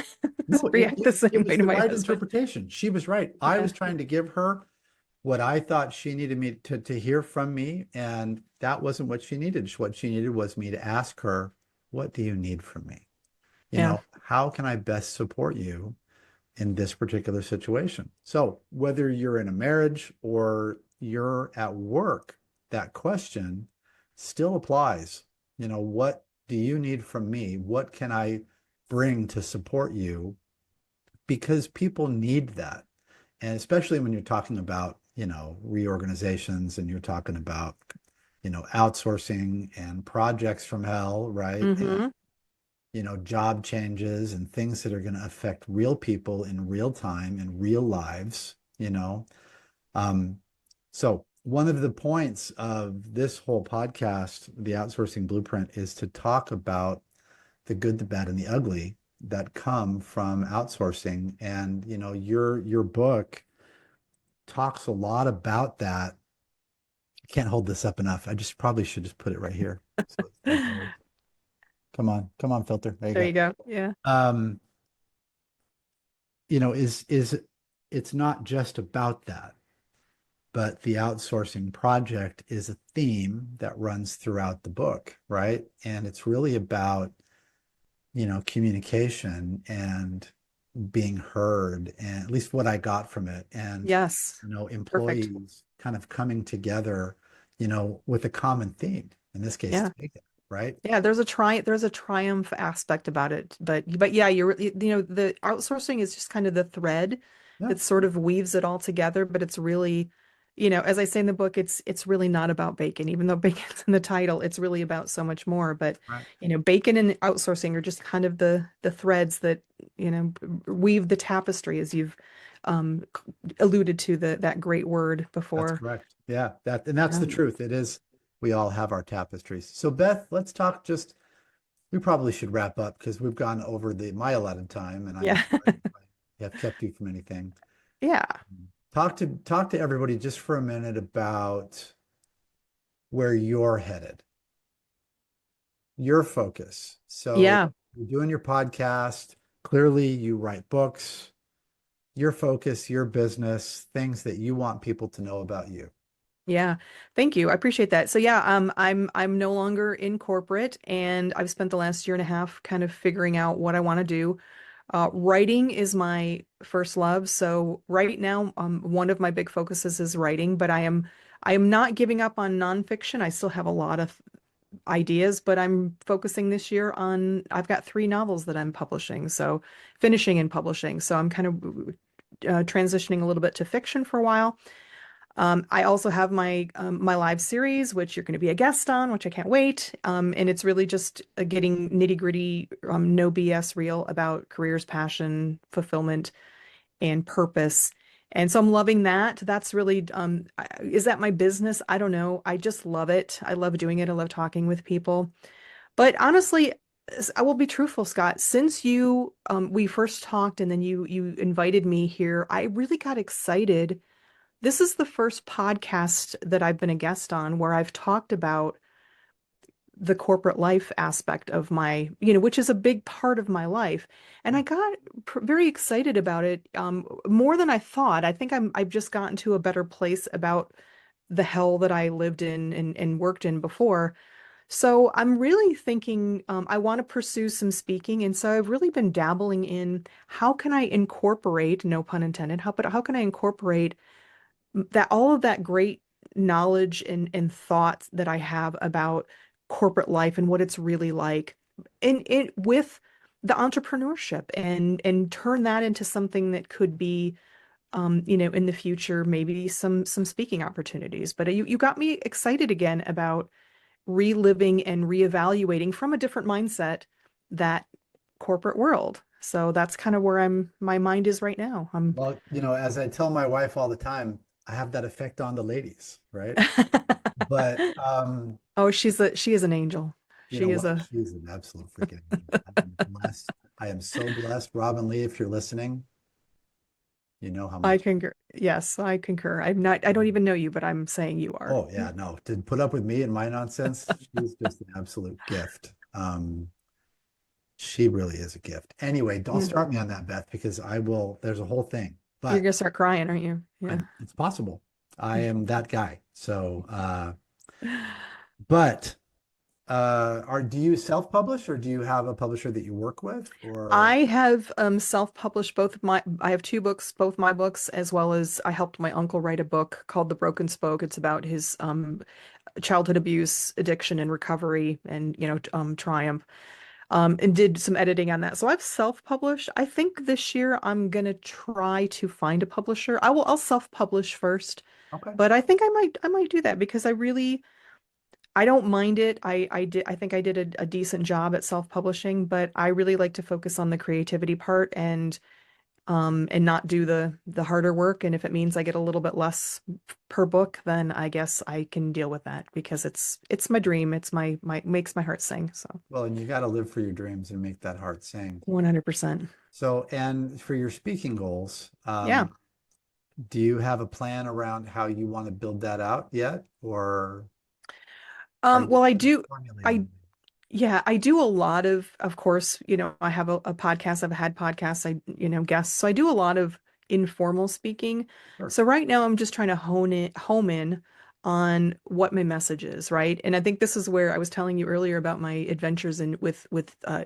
No, react the it same was way to the my right husband. interpretation. She was right. I Yeah, was trying to give her what I thought she needed me to hear from me, and that wasn't what she needed. What she needed was me to ask her, what do you need from me? yeah, How can I best support you in this particular situation? So whether you're in a marriage or you're at work, that question still applies. What do you need from me? What can I bring to support you? Because people need that. And especially when you're talking about, reorganizations and you're talking about, outsourcing and projects from hell, right? And, mm-hmm. job changes and things that are going to affect real people in real time in real lives. Um, so one of the points of this whole podcast, the Outsourcing Blueprint, is to talk about the good, the bad, and the ugly that come from outsourcing. And your book talks a lot about that. I can't hold this up enough. I just probably should just put it right here. So come on, filter. There you There go. you go. Yeah. Um, is it's not just about that, but the outsourcing project is a theme that runs throughout the book, right? And it's really about communication and being heard, and at least what I got from it. And, Yes. Perfect. employees kind of coming together, with a common theme. In this case, it's Yeah. bacon, right? Yeah, there's a triumph aspect about it. But yeah, the outsourcing is just kind of the thread Yeah, that sort of weaves it all together, but it's really, as I say in the book, it's really not about bacon, even though bacon's in the title, it's really about so much more. But right. bacon and outsourcing are just kind of the threads that, weave the tapestry, as you've um alluded to that great word That's before. correct. Yeah, that's the Yeah. truth. It is, we all have our tapestries. So Beth, let's talk just, we probably should wrap up because we've gone over my allotted time, and I'm Yeah. sorry if I have kept you from anything. Yeah. Talk to everybody just for a minute about where you're headed, your focus. So Yeah. you're doing your podcast. Clearly, you write books, your focus, your business, things that you want people to know about you. Yeah, thank you. I appreciate that. So yeah, I'm no longer in corporate, and I've spent the last year and a half kind of figuring out what I want to do. Writing is my first love. So right now, one of my big focuses is writing, but I am not giving up on nonfiction. I still have a lot of ideas, but I'm focusing this year on, I've got 3 novels that I'm publishing, so finishing and publishing. So I'm kind of transitioning a little bit to fiction for a while. I also have my live series, which you're going to be a guest on, which I can't wait. And it's really just getting nitty-gritty, no BS real about careers, passion, fulfillment, and purpose. And so I'm loving that. That's really, is that my business? I don't know. I just love it. I love doing it. I love talking with people. But honestly, I will be truthful, Scott. Since we first talked and then you invited me here, I really got excited. This is the first podcast that I've been a guest on where I've talked about the corporate life aspect of my, which is a big part of my life. And I got very excited about it, more than I thought. I think I've just gotten to a better place about the hell that I lived in and worked in before. So I'm really thinking, I want to pursue some speaking. And so I've really been dabbling in how can I incorporate, no pun intended, but how can I incorporate that all of that great knowledge and thoughts that I have about corporate life and what it's really like in with the entrepreneurship and turn that into something that could be in the future, maybe some speaking opportunities. But you got me excited again about reliving and reevaluating from a different mindset that corporate world. So that's kind of where my mind is right now. I'm Well, as I tell my wife all the time, I have that effect on the ladies, right? But Oh, she is an angel. you know She is what? a She's an absolute freaking angel. I am blessed. I am so blessed. Robin Lee, if you're listening, you know how I much. concur. Yes, I concur. I don't even know you, but I'm saying you are. Oh yeah, no, to put up with me and my nonsense, she's just an absolute gift. She really is a gift. Anyway, don't Mm. start me on that, Beth, because I will, there's a whole thing, You're but gonna start crying, aren't you? Yeah. it's possible. I am that guy. So, but do you self-publish, or do you have a publisher that you work with, or I have self-published I have 2 books, both my books, as well as I helped my uncle write a book called The Broken Spoke. It's about his childhood abuse, addiction, and recovery, and triumph. And did some editing on that. So I've self-published. I think this year I'm gonna try to find a publisher. I'll self-publish first, okay. but I think I might do that because I don't mind it. I think I did a decent job at self-publishing, but I really like to focus on the creativity part and not do the harder work. And if it means I get a little bit less per book, then I guess I can deal with that because it's my dream. It's my makes my heart sing. So Well, and you got to live for your dreams and make that heart sing. 100%. So, and for your speaking goals, Yeah. do you have a plan around how you want to build that out yet, or are you Well, I kind of do. I formulating? Yeah, I do a lot of course, I have a podcast. I've had podcasts, guests. So I do a lot of informal speaking. Sure. So right now I'm just trying to home in on what my message is, right? And I think this is where I was telling you earlier about my adventures in with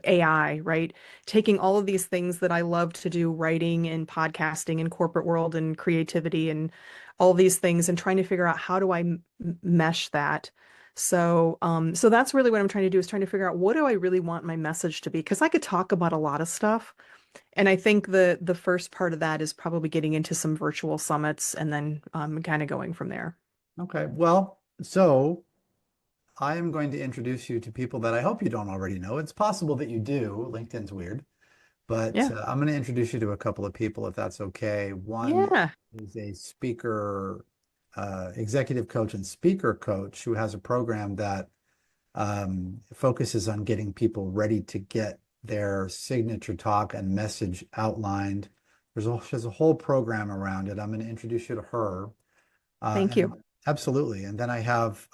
AI, right? Taking all of these things that I love to do, writing and podcasting and corporate world and creativity and all these things, and trying to figure out how do I mesh that. So that's really what I'm trying to do, is trying to figure out what do I really want my message to be? Because I could talk about a lot of stuff, and I think the first part of that is probably getting into some virtual summits and then kind of going from there. Okay. Well, so I am going to introduce you to people that I hope you don't already know. It's possible that you do. LinkedIn's weird, but Yeah. I'm going to introduce you to a couple of people if that's okay. One Yeah. is a speaker, executive coach and speaker coach who has a program that focuses on getting people ready to get their signature talk and message outlined. There's a whole program around it. I'm going to introduce you to her. Thank And you. absolutely. And then I have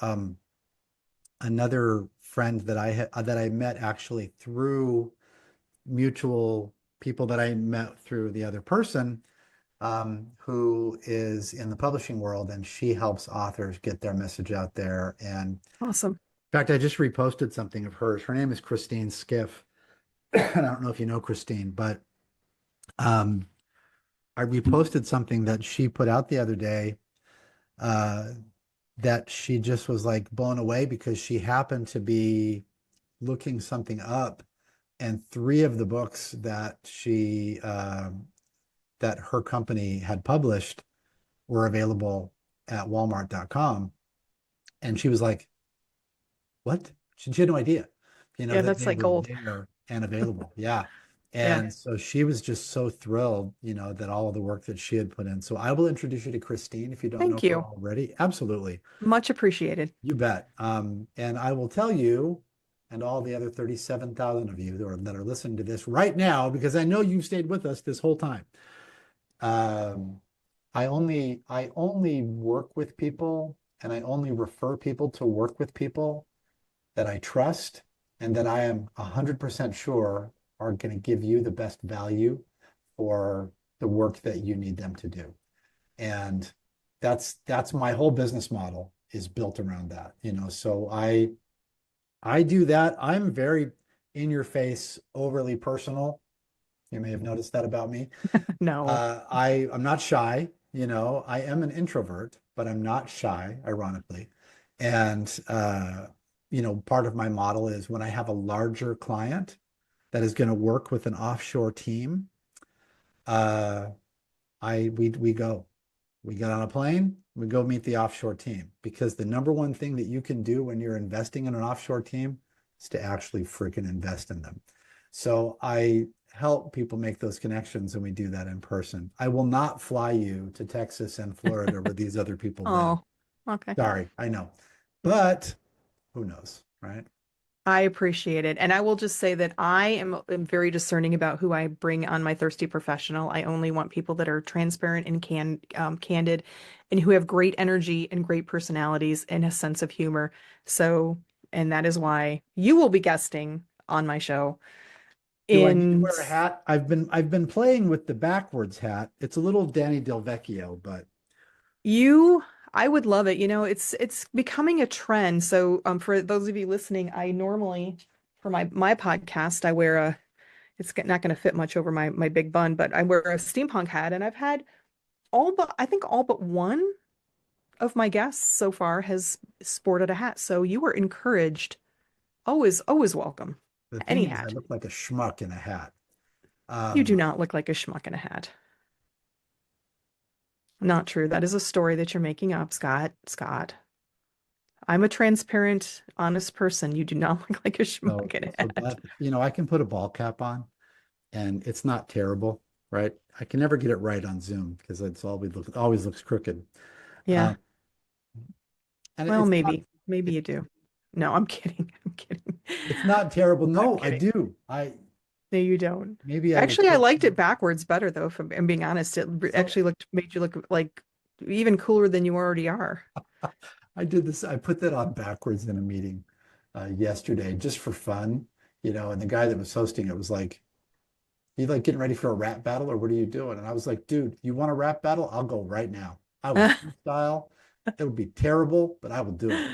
another friend that I met actually through mutual people that I met through the other person, who is in the publishing world, and she helps authors get their message out there. And Awesome. in fact, I just reposted something of hers. Her name is Christine Skiff. I don't know if you know Christine, but um, I reposted something that she put out the other day, uh, that she just was like blown away because she happened to be looking something up, and three of the books that that her company had published were available at Walmart.com. And she was like, what? She had no idea, Yeah, that that's they like were gold. there and available. Yeah. Yeah. And so she was just so thrilled, that all of the work that she had put in. So I will introduce you to Christine if you don't know Thank her you. already. Absolutely. Much appreciated. You bet. And I will tell you, and all the other 37,000 of you that are listening to this right now, because I know you've stayed with us this whole time. Um, I only work with people, and I only refer people to work with people that I trust and that I am 100% sure are going to give you the best value for the work that you need them to do. And that's my whole business model is built around that. So I do that. I'm very in your face, overly personal. You may have noticed that about me. No. I'm not shy. I am an introvert, but I'm not shy, ironically. And part of my model is when I have a larger client that is going to work with an offshore team, uh, we go. We get on a plane, we go meet the offshore team, because the number one thing that you can do when you're investing in an offshore team is to actually freaking invest in them. So I help people make those connections, and we do that in person. I will not fly you to Texas and Florida where these other people live. Oh, okay. Sorry, I know. But who knows, right? I appreciate it. And I will just say that am very discerning about who I bring on my Thirsty Professional. I only want people that are transparent and candid, and who have great energy and great personalities and a sense of humor. So, and that is why you will be guesting on my show. Do I need to In wear a hat? I've been playing with the backwards hat. It's a little Danny Del Vecchio, but You, I would love it. It's becoming a trend. So, for those of you listening, I normally for my podcast, I wear a. It's not going to fit much over my big bun, but I wear a steampunk hat, and I've had I think all but one of my guests so far has sported a hat. So you are encouraged. Always welcome. the Any thing is, I hat. look like a schmuck in a hat. You do Um, not look like a schmuck in a hat. Not true. That is a story that you're making up, Scott. Scott. I'm a transparent, honest person. You do not look like a so, schmuck in a so hat. Beth, I can put a ball cap on, and it's not terrible, right? I can never get it right on Zoom because always looks crooked. Yeah. Um, and Well, it's not, maybe it, you do. No, I'm kidding. I'm kidding. it's not terrible. I'm No, I kidding. do. No, you don't. Maybe I will Actually, I put liked it backwards better though, if I'm being honest. so Actually made you look like even cooler than you already are. I did this. I put that on backwards in a meeting yesterday just for fun, and the guy that was hosting it was like, "You like getting ready for a rap battle, or what are you doing?" And I was like, "Dude, you want a rap battle? I'll go right now. I will freestyle. It would be terrible, but I will do it.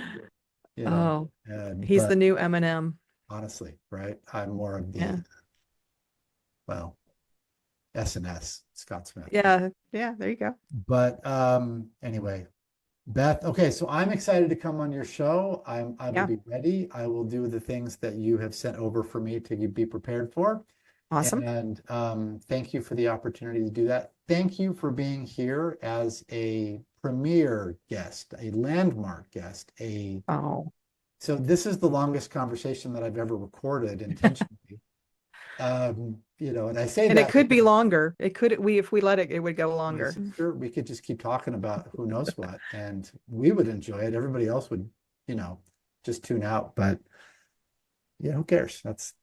You know, He's but the new Eminem. honestly, right? I'm more of Yeah. the, well, S&S, Scott Smith. Yeah. Yeah. There you go. But anyway, Beth, okay, so I'm excited to come on your show. I will Yeah. be ready. I will do the things that you have sent over for me to be prepared for. Awesome. And thank you for the opportunity to do that. Thank you for being here as a premier guest, a landmark guest, Oh, so this is the longest conversation that I've ever recorded intentionally. And I say and it that could be because longer. If we let it, it would go longer. sure, we could just keep talking about who knows what, and we would enjoy it. Everybody else would, just tune out. But yeah, who cares? That's,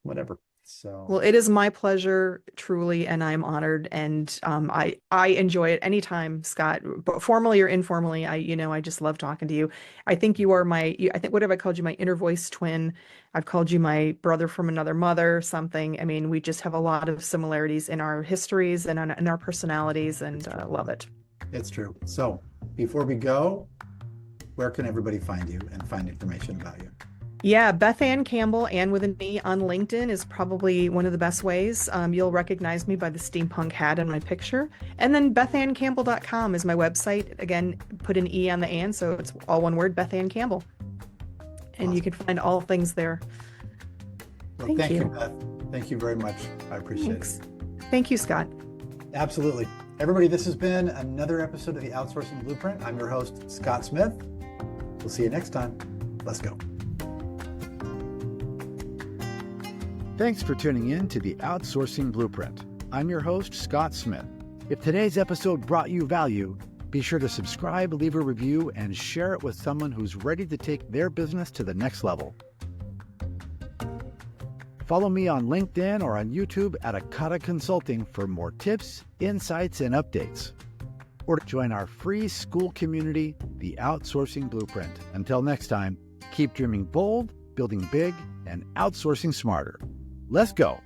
whatever. So Well, it is my pleasure, truly, and I'm honored, and I enjoy it anytime, Scott, but formally or informally. I just love talking to you. I think you are I think, what have I called you? My inner voice twin. I've called you my brother from another mother, something. I mean, we just have a lot of similarities in our histories and in our personalities, and love it. it's true. So before we go, where can everybody find you and find information about you? Yeah, Beth Anne Campbell, Anne with an E on LinkedIn is probably one of the best ways. You'll recognize me by the steampunk hat in my picture. And then bethannecampbell.com is my website. Again, put an E on the Anne, so it's all one word, Beth Anne Campbell. And you can find all things there. Well, thank you, Beth. Thank you very much. I appreciate it. Thank you, Scott. Absolutely. Everybody, this has been another episode of the Outsourcing Blueprint. I'm your host, Scott Smith. We'll see you next time. Let's go. Thanks for tuning in to the Outsourcing Blueprint. I'm your host, Scott Smith. If today's episode brought you value, be sure to subscribe, leave a review, and share it with someone who's ready to take their business to the next level. Follow me on LinkedIn or on YouTube at Akata Consulting for more tips, insights, and updates. Or join our free school community, the Outsourcing Blueprint. Until next time, keep dreaming bold, building big, and outsourcing smarter. Let's go.